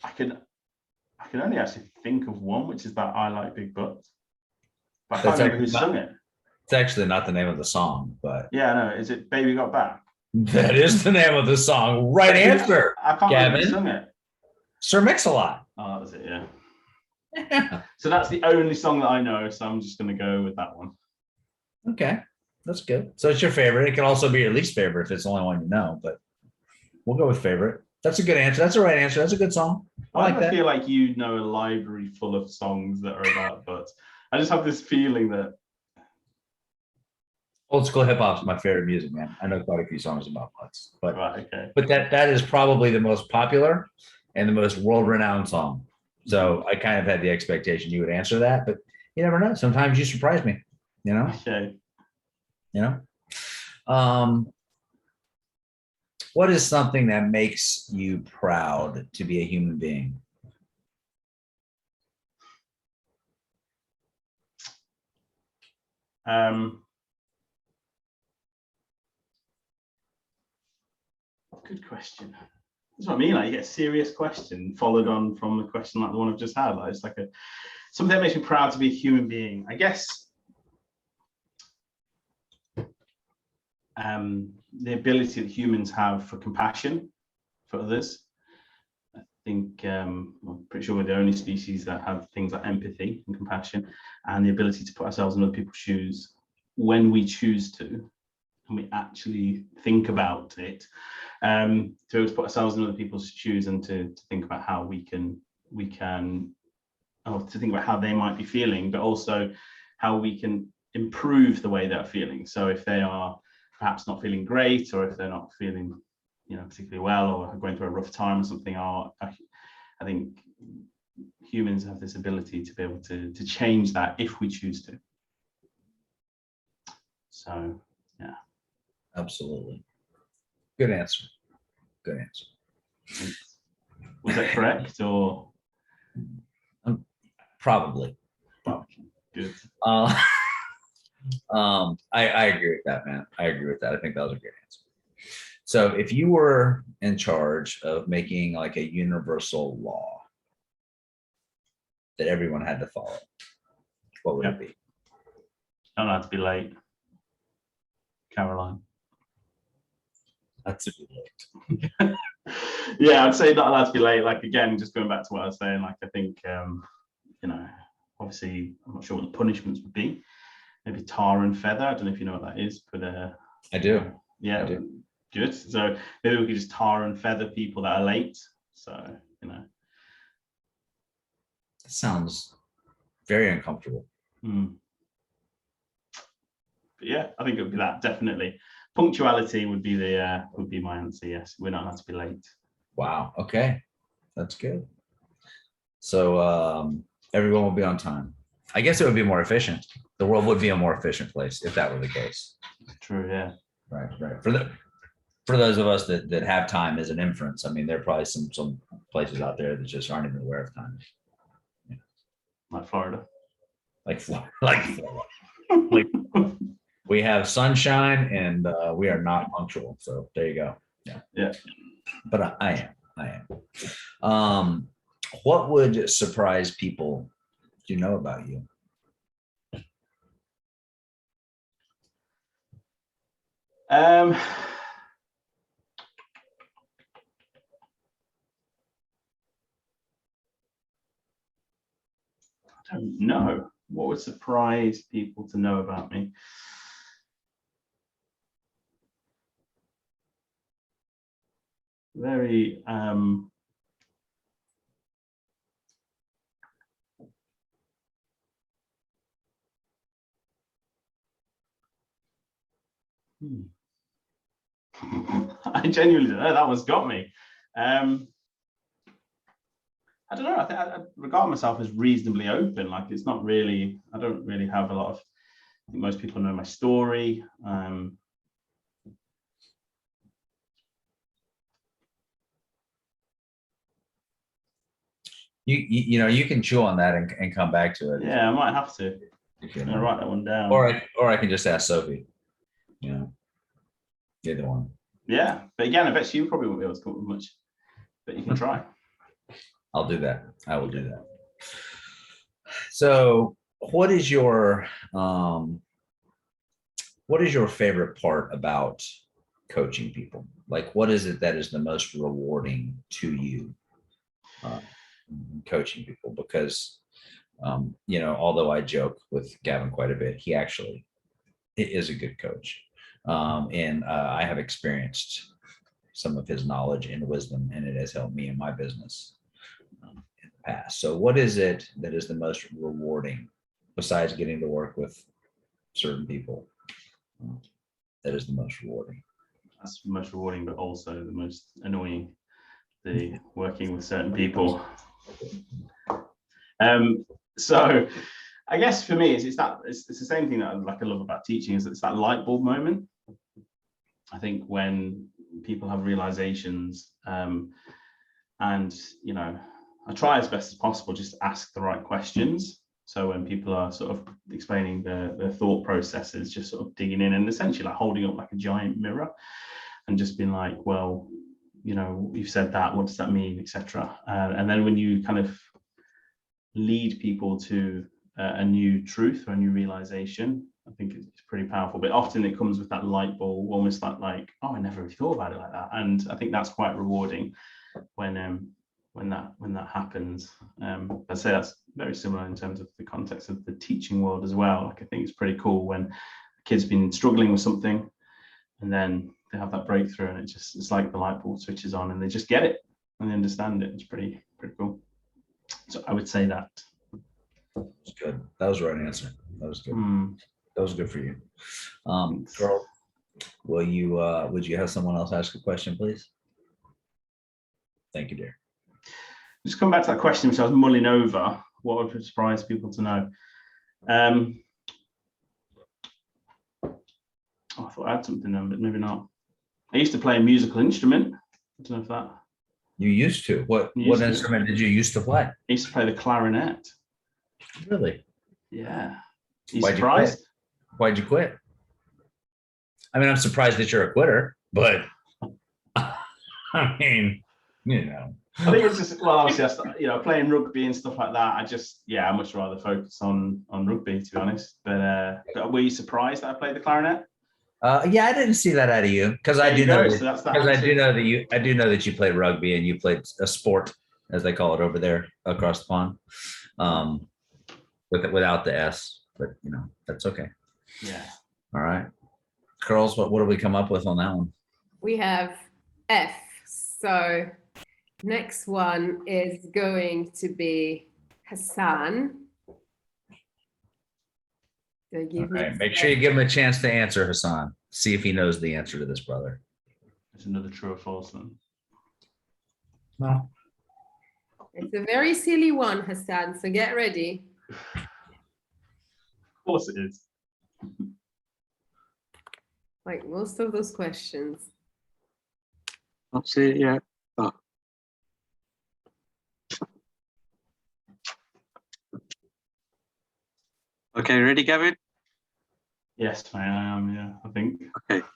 I can only actually think of one, which is that I Like Big Butts. But I That's can't remember who actually sung not- it. It's actually not the name of the song, but Yeah, no, is it Baby Got Back? that is the name of the song. Right answer, I can't remember who Gavin. sung it. Sir Mix-a-Lot. Oh, that was it, yeah. Yeah. So that's the only song that I know, so I'm just going to go with that one. Okay, that's good. So it's your favorite. It can also be your least favorite if it's the only one you know, but we'll go with favorite. That's a good answer. That's the right answer. That's a good song. I like I that. feel like you know a library full of songs that are about butts. I just have this feeling that Old school hip hop is my favorite music, man. I know quite a few songs about butts, but right, okay. that is probably the most popular and the most world-renowned song. So I kind of had the expectation you would answer that, but you never know. Sometimes you surprise me, you know, Okay. you know. What is something that makes you proud to be a human being? Good question. That's what I mean. Like you get a serious question followed on from a question like the one I've just had. Like it's like something that makes me proud to be a human being. I guess the ability that humans have for compassion for others. I think I'm pretty sure we're the only species that have things like empathy and compassion and the ability to put ourselves in other people's shoes when we choose to, and we actually think about it, to be able to put ourselves in other people's shoes and to think about how we can, or to think about how they might be feeling, but also how we can improve the way they're feeling. So if they are perhaps not feeling great, or if they're not feeling, particularly well, or going through a rough time or something, I think humans have this ability to be able to change that if we choose to. So, yeah. Absolutely. Good answer. Good answer. Was that correct or? Probably. Good. I agree with that, man. I agree with that. I think that was a great answer. So if you were in charge of making like a universal law that everyone had to follow, what would it be? Don't have to be late. Caroline. That's a good late. Yeah, I'd say not allowed to be late. Like again, just going back to what I was saying, like I think obviously I'm not sure what the punishments would be. Maybe tar and feather. I don't know if you know what that is, but I do. yeah, I do. good. So maybe we could just tar and feather people that are late. So That sounds very uncomfortable. But yeah, I think it would be that, definitely. Punctuality would be my answer. Yes, we're not allowed to be late. Wow. Okay. That's good. So everyone will be on time. I guess it would be more efficient. The world would be a more efficient place if that were the case. True. Yeah. Right. For those of us that have time as an inference, I mean, there are probably some places out there that just aren't even aware of time. Like Florida. Like we have sunshine and we are not punctual. So there you go. Yeah. Yeah. But I am. What would surprise people to know about you? I don't know. What would surprise people to know about me? Very I genuinely don't know. That one's got me. I don't know. I think I regard myself as reasonably open. Like it's not really. I don't really have a lot of. I think most people know my story. You can chew on that and come back to it. Yeah, I might have to. I'm gonna write that one down. Or I can just ask Sophie. Either one. Yeah, but again, I bet you probably won't be able to come up with much, but you can try. I'll do that. I will do that. So, what is your favorite part about coaching people? Like, what is it that is the most rewarding to you, coaching people? Because, although I joke with Gavin quite a bit, he actually is a good coach. And I have experienced some of his knowledge and wisdom, and it has helped me in my business in the past. So what is it that is the most rewarding, besides getting to work with certain people, that is the most rewarding? That's the most rewarding, but also the most annoying, the working with certain people. So I guess for me, it's the same thing that I love about teaching, is it's that light bulb moment. I think when people have realizations, and I try as best as possible just to ask the right questions. So when people are sort of explaining their thought processes, just sort of digging in and essentially like holding up like a giant mirror and just being like, well, you've said that, what does that mean, etc. And then when you kind of lead people to a new truth or a new realization, I think it's pretty powerful. But often it comes with that light bulb, almost like, oh, I never really thought about it like that. And I think that's quite rewarding when that happens. I'd say that's very similar in terms of the context of the teaching world as well. Like I think it's pretty cool when a kid's been struggling with something and then they have that breakthrough, and it's like the light bulb switches on and they just get it and they understand it. It's pretty cool. So I would say that. That's good. That was the right answer. That was good. That was good for you. Girl, would you have someone else ask a question, please? Thank you, dear. Just come back to that question which I was mulling over. What would surprise people to know? I thought I had something then, but maybe not. I used to play a musical instrument. I don't know if that. You used to? What instrument did you used to play? I used to play the clarinet. Really? Yeah. Are you surprised? Why'd you quit? I mean, I'm surprised that you're a quitter, but I mean, I think it's just, well, obviously, playing rugby and stuff like that. I much rather focus on rugby, to be honest. But were you surprised that I played the clarinet? Yeah, I didn't see that out of you, because I do know that you played rugby and you played a sport, as they call it over there across the pond, without the S. But that's okay. Yeah. All right, girls, what do we come up with on that one? We have F. So next one is going to be Hassan. So Make sure you give him a chance to answer, Hassan. See if he knows the answer to this, brother. It's another true or false one. No. It's a very silly one, Hassan, so get ready. Of course it is. Like most of those questions. Not see it yet. Oh. Okay, ready, Gavin? Yes, I am. Yeah, I think. Okay.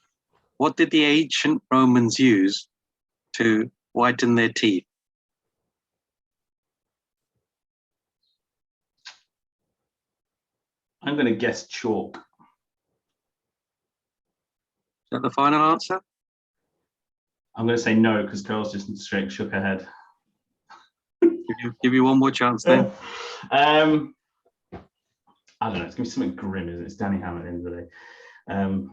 What did the ancient Romans use to whiten their teeth? I'm going to guess chalk. Is that the final answer? I'm going to say no, because Carl's just straight shook her head. Give you one more chance then. I don't know. It's going to be something grim, isn't it? It's Danny Ham at the end of the day.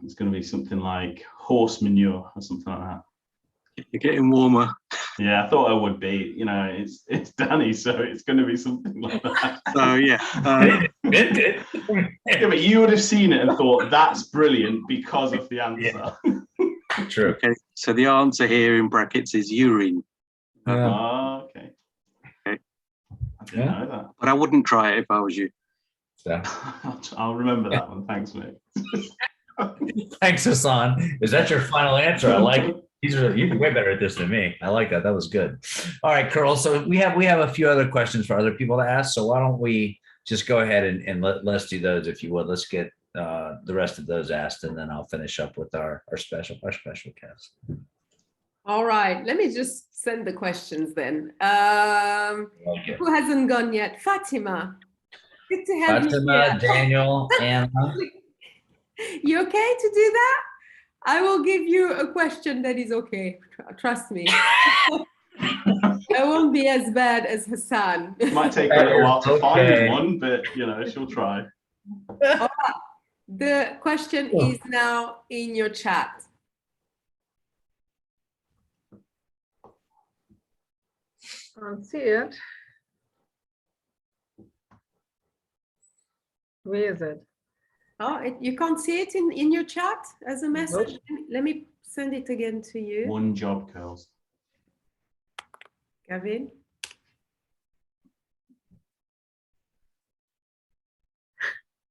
It's going to be something like horse manure or something like that. You're getting warmer. Yeah, I thought I would be. You know, it's Danny, so it's going to be something like that. So yeah, Yeah, but you would have seen it and thought that's brilliant because of the answer. True. okay. So the answer here in brackets is urine, Yeah. Oh, okay. Okay. I didn't Yeah. know that. but I wouldn't try it if I was you. So, I'll remember that one. Thanks, mate. thanks, Hassan. Is that your final answer? I like it. You're way better at this than me. I like that. That was good. All right, Curl. So we have a few other questions for other people to ask. So why don't we just go ahead and let's do those, if you would. Let's get the rest of those asked, and then I'll finish up with our special guest. All right, let me just send the questions then. Like it. Who hasn't gone yet? Fatima. Good to have you Fatima, here. Daniel, Anna. You okay to do that? I will give you a question that is okay. Trust me. It won't be as bad as Hassan. It might take a little while to Okay. find one, but you know, she'll try. The question is now in your chat. Can't see it. Where is it? Oh, you can't see it in your chat as a message? Let me send it again to you, One job, girls. Gavin.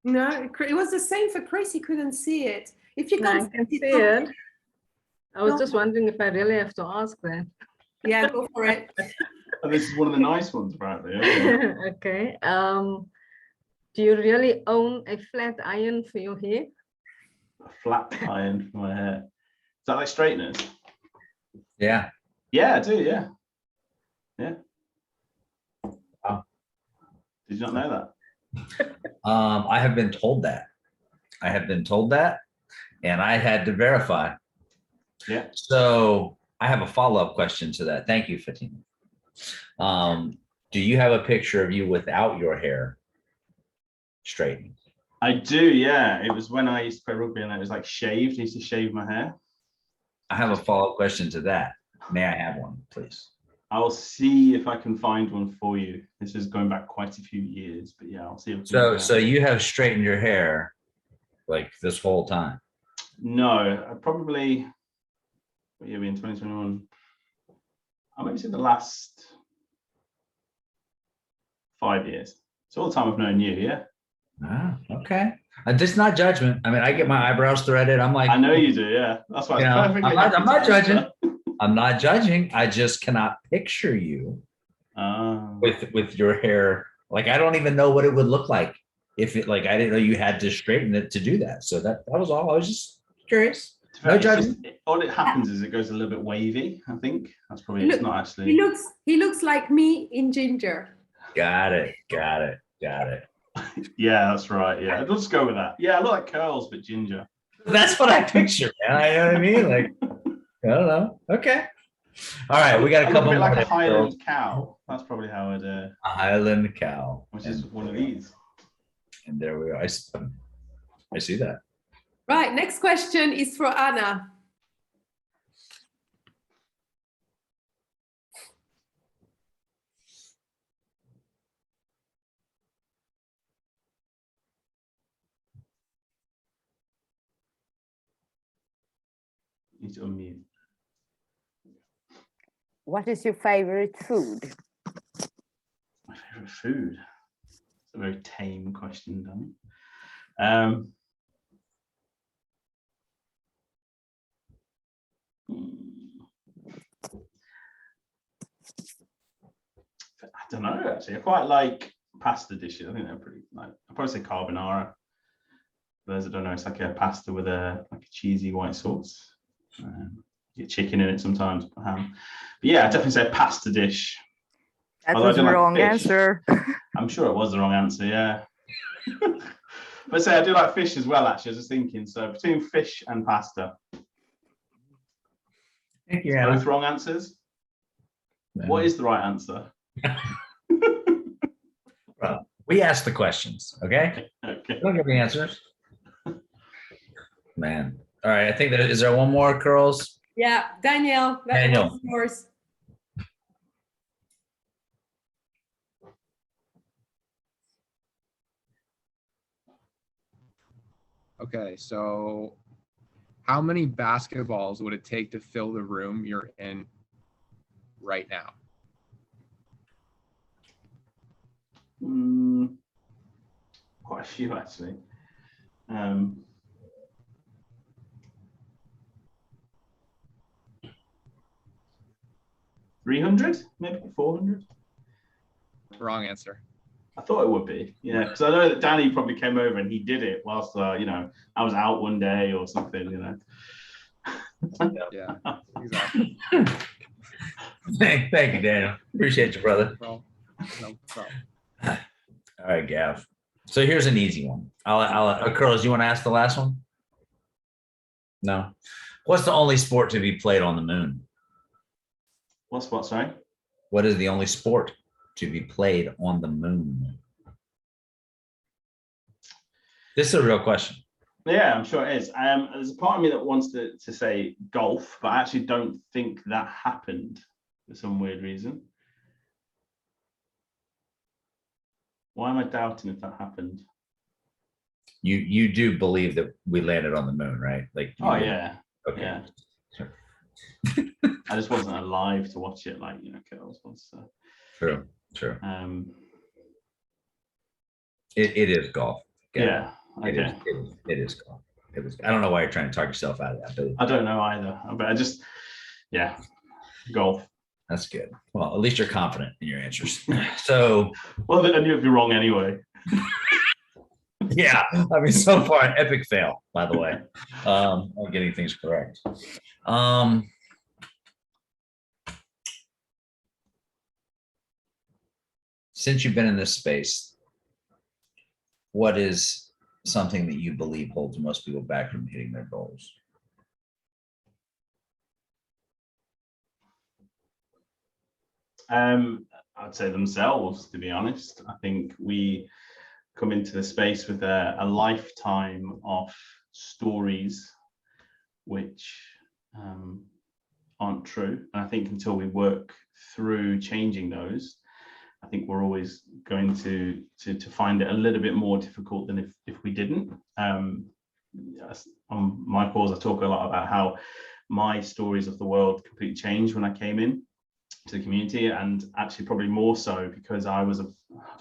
No, it was the same for Chris. He couldn't see it. If you No, I can't can see it's not- it. I was No. just wondering if I really have to ask that. Yeah, go for it. And this is one of the nice ones, apparently. Isn't it? Okay. Do you really own a flat iron for your hair? A flat iron for my hair. Is that like straighteners? Yeah. Yeah, I do. Yeah. Yeah. Wow. Did you not know that? I have been told that. And I had to verify. Yeah. So I have a follow-up question to that. Thank you, Fatima. Do you have a picture of you without your hair straightened? I do. Yeah. It was when I used to play rugby and it was like shaved. I used to shave my hair. I have a follow-up question to that. May I have one, please? I'll see if I can find one for you. This is going back quite a few years, but yeah, I'll see if I can So, do so that. you have straightened your hair like this whole time? No, I probably, what year are we in 2021? I maybe say the last 5 years. It's all the time I've known you, yeah. Ah, okay. This is not judgment. I mean, I get my eyebrows threaded. I'm like, I know you do, yeah. That's why You it's know, perfectly I'm not happy to judging. answer. I'm not judging. I just cannot picture you Ah. with your hair. Like, I don't even know what it would look like if it, like, I didn't know you had to straighten it to do that. So that was all. I was just curious. To be fair, No it's just- judgment. all it happens is it goes a little bit wavy, I think. That's probably, it's not actually. He looks like me in ginger. Got it. Yeah, that's right. Yeah, let's go with that. Yeah, I look like curls, but ginger. That's what I picture, man. I know what I mean. Like, I don't know. Okay. All right, we got I a look couple bit like more. a Highland cow. That's probably how I'd. A Highland cow. Which is one of these. And there we are. I see that. Right, next question is for Anna. Need to unmute. What is your favorite food? My favorite food. It's a very tame question, Danny. I don't know, actually. I quite like pasta dishes. I think they're pretty like, I'd probably say carbonara. For those that don't know, it's like a pasta with a cheesy white sauce. Get chicken in it sometimes, ham. But yeah, I'd definitely say a pasta dish. That Although I was do the like wrong fish. answer. I'm sure it was the wrong answer, yeah. But say I do like fish as well, actually, I was just thinking. So between fish and pasta. Thank you, Both Anna. wrong answers. What is the right answer? Well, we asked the questions, okay? Okay. Don't give me answers. Man. All right, I think that is there one more, girls? Yeah, Danielle, that Danielle. one's yours. Okay, so how many basketballs would it take to fill the room you're in right now? Quite a few, actually. 300, maybe 400. Wrong answer. I thought it would be, yeah, because I know that Danny probably came over and he did it whilst, you know, I was out one day or something, you know. Yeah, exactly. Thank you, Daniel. Appreciate you, brother. No problem. All right, Gav. So here's an easy one. Curls, you want to ask the last one? No. What's the only sport to be played on the moon? What's what, sorry? What is the only sport to be played on the moon? This is a real question. Yeah, I'm sure it is. There's a part of me that wants to say golf, but I actually don't think that happened for some weird reason. Why am I doubting if that happened? You do believe that we landed on the moon, right? Like, Oh yeah. Okay. Yeah. I just wasn't alive to watch it, like, you know, Curls was. So. True. It is golf. Yeah. Okay. It is golf. I don't know why you're trying to talk yourself out of that, but I don't know either. But I just, yeah, golf. That's good. Well, at least you're confident in your answers. So, well, I knew it'd be wrong anyway. Yeah, I mean, so far an epic fail, by the way, on getting things correct. Since you've been in this space, what is something that you believe holds most people back from hitting their goals? I'd say themselves, to be honest. I think we come into the space with a lifetime of stories which aren't true. And I think until we work through changing those, I think we're always going to find it a little bit more difficult than if we didn't. Yes, on my calls, I talk a lot about how my stories of the world completely changed when I came in to the community, and actually probably more so because I was I'd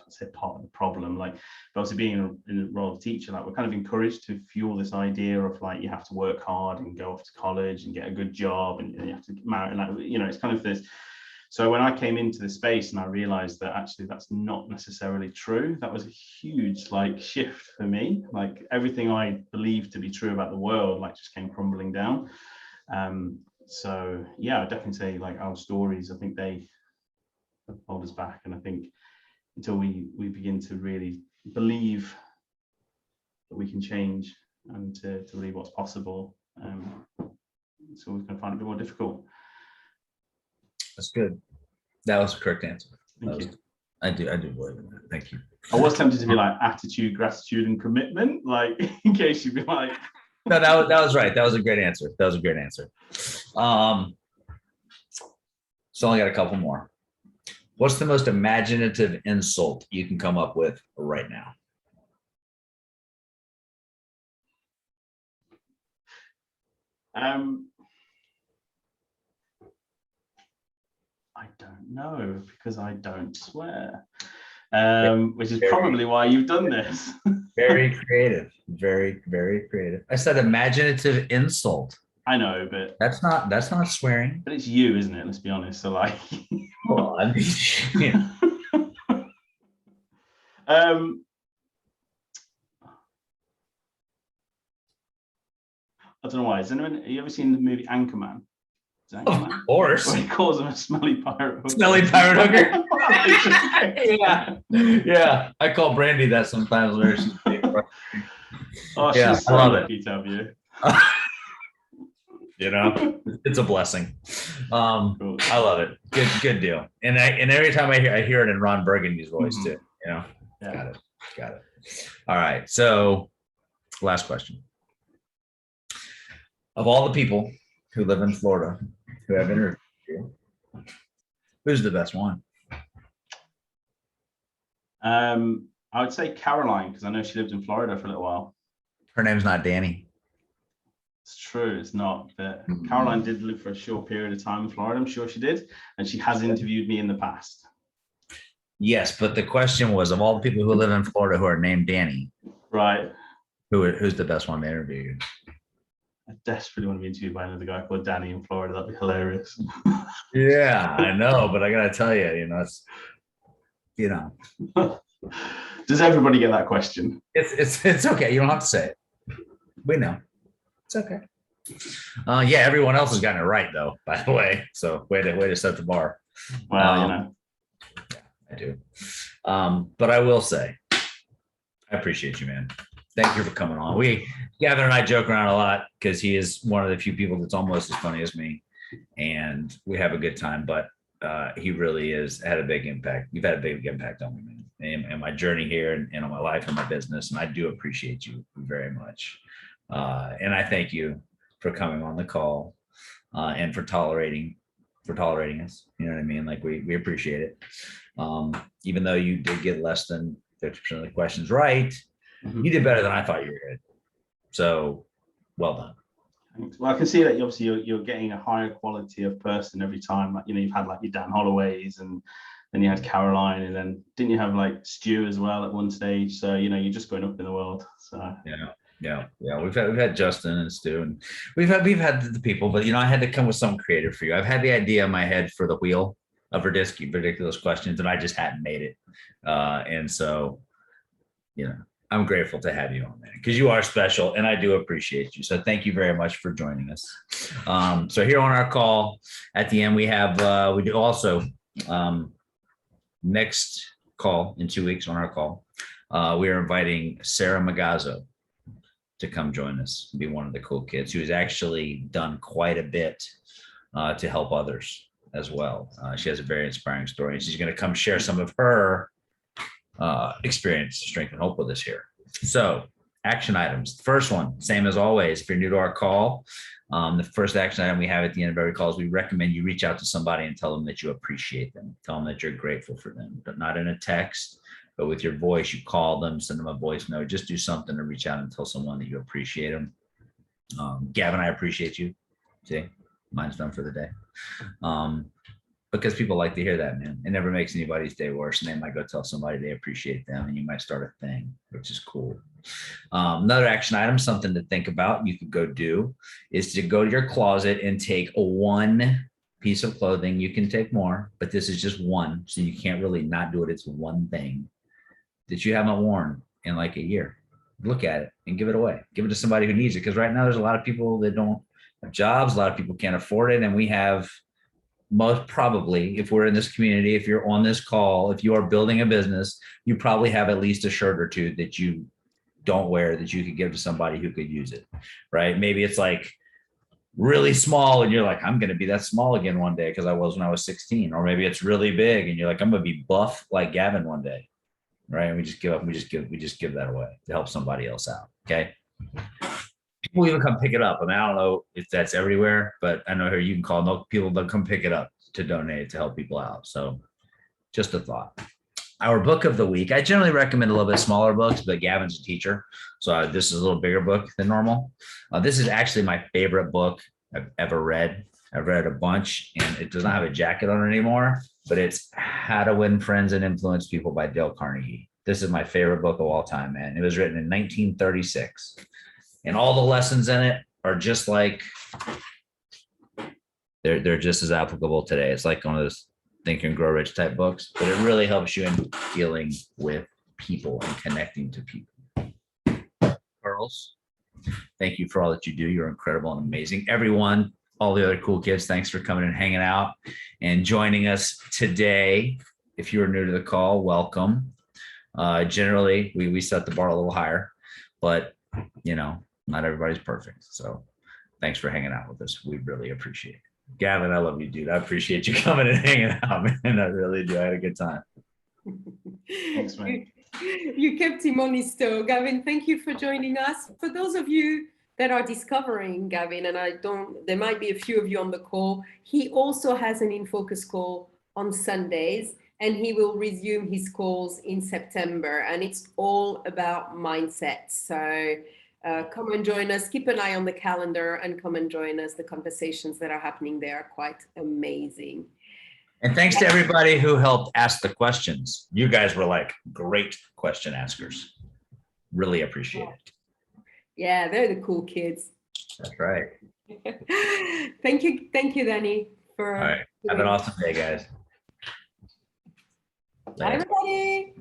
say part of the problem. Like, obviously being in the role of teacher, like, we're kind of encouraged to fuel this idea of like, you have to work hard and go off to college and get a good job and you have to get married, and, like, you know, it's kind of this. So when I came into the space and I realized that actually that's not necessarily true, that was a huge like shift for me. Like, everything I believed to be true about the world like just came crumbling down. So yeah, I definitely say like our stories, I think they hold us back. And I think until we begin to really believe that we can change and to believe what's possible, so we're going to find it a bit more difficult. That's good. That was the correct answer. Thank you. I do believe in that. Thank you. I was tempted to be like attitude, gratitude, and commitment, like in case you'd be like. No, that was right. That was a great answer. That was a great answer. So I only got a couple more. What's the most imaginative insult you can come up with right now? I don't know, because I don't swear, which is probably why you've done this. Very creative. Very, very creative. I said imaginative insult. I know, but that's not swearing. But it's you, isn't it? Let's be honest. So like, well, I mean, yeah. I don't know why. Have you ever seen the movie Anchorman? Of course. Where he calls him a smelly pirate hooker. Smelly pirate hooker. Yeah. I call Brandy that sometimes. Where she's oh, yeah, she's so I love lucky to have you. You know, it's a blessing. Cool. I love it. Good deal. And every time I hear it in Ron Burgundy's voice too. You know, yeah. Got it. All right. So, last question. Of all the people who live in Florida who have interviewed you, who's the best one? I would say Caroline, because I know she lived in Florida for a little while. Her name's not Danny. It's true, it's not. But Caroline did live for a short period of time in Florida. I'm sure she did. And she has interviewed me in the past. Yes, but the question was, of all the people who live in Florida who are named Danny, Right. who's the best one to interview you? I desperately want to be interviewed by another guy called Danny in Florida. That'd be hilarious. Yeah, I know, but I gotta tell you, it's, Does everybody get that question? it's okay. You don't have to say it. We know. It's okay. Yeah, everyone else has gotten it right though, by the way. So way to set the bar. Well, I do. But I will say, I appreciate you, man. Thank you for coming on. Gavin and I joke around a lot because he is one of the few people that's almost as funny as me, and we have a good time. But he really had a big impact. You've had a big impact on me, man, and my journey here and on my life and my business. And I do appreciate you very much. And I thank you for coming on the call and for tolerating us. You know what I mean? Like we appreciate it. Even though you did get less than 50% of the questions right, you did better than I thought you were going to. So well done. Thanks. Well, I can see that obviously you're getting a higher quality of person every time. Like, you've had like your Dan Holloways, and then you had Caroline, and then didn't you have like Stu as well at one stage? So, you're just going up in the world. So Yeah. We've had Justin and Stu, and we've had the people, but I had to come with something creative for you. I've had the idea in my head for the wheel of ridiculous questions, and I just hadn't made it. And so, I'm grateful to have you on there because you are special, and I do appreciate you. So thank you very much for joining us. So here on our call at the end, we do also next call in 2 weeks on our call. We are inviting Sarah Magazzo to come join us and be one of the cool kids who has actually done quite a bit to help others as well. She has a very inspiring story, and she's going to come share some of her experience, strength, and hope with us here. So action items. The first one, same as always, if you're new to our call, the first action item we have at the end of every call is we recommend you reach out to somebody and tell them that you appreciate them. Tell them that you're grateful for them, but not in a text, but with your voice. You call them, send them a voice note, just do something to reach out and tell someone that you appreciate them. Gavin, I appreciate you. See, mine's done for the day. Because people like to hear that, man. It never makes anybody's day worse, and they might go tell somebody they appreciate them, and you might start a thing, which is cool. Another action item, something to think about, you could go do, is to go to your closet and take one piece of clothing. You can take more, but this is just one, so you can't really not do it. It's one thing that you haven't worn in like a year. Look at it and give it away. Give it to somebody who needs it, because right now there's a lot of people that don't have jobs. A lot of people can't afford it, and we have, most probably, if we're in this community, if you're on this call, if you are building a business, you probably have at least a shirt or two that you don't wear that you could give to somebody who could use it, right? Maybe it's like really small and you're like, I'm going to be that small again one day because I was when I was 16. Or maybe it's really big and you're like, I'm going to be buff like Gavin one day, right? And we just give that away to help somebody else out, okay? People even come pick it up. I mean, I don't know if that's everywhere, but I know here you can call. No, people they'll come pick it up to donate to help people out. So just a thought. Our book of the week. I generally recommend a little bit smaller books, but Gavin's a teacher, so this is a little bigger book than normal. This is actually my favorite book I've ever read. I've read a bunch, and it does not have a jacket on it anymore, but it's How to Win Friends and Influence People by Dale Carnegie. This is my favorite book of all time, man. It was written in 1936. And all the lessons in it are just like, they're just as applicable today. It's like one of those Think and Grow Rich type books, but it really helps you in dealing with people and connecting to people. Girls, thank you for all that you do. You're incredible and amazing. Everyone, all the other cool kids, thanks for coming and hanging out and joining us today. If you are new to the call, welcome. Generally, we set the bar a little higher, but not everybody's perfect. So thanks for hanging out with us. We really appreciate it. Gavin, I love you, dude. I appreciate you coming and hanging out, man. I really do. I had a good time. Thanks, man. You kept him on his toe. Gavin, thank you for joining us. For those of you that are discovering Gavin, and there might be a few of you on the call, he also has an In Focus call on Sundays, and he will resume his calls in September, and it's all about mindset. So come and join us. Keep an eye on the calendar and come and join us. The conversations that are happening there are quite amazing. And thanks to everybody who helped ask the questions. You guys were like great question askers. Really appreciate it. Yeah, they're the cool kids. That's right. Thank you, Danny. All right. Have an awesome day, guys. Bye, everybody.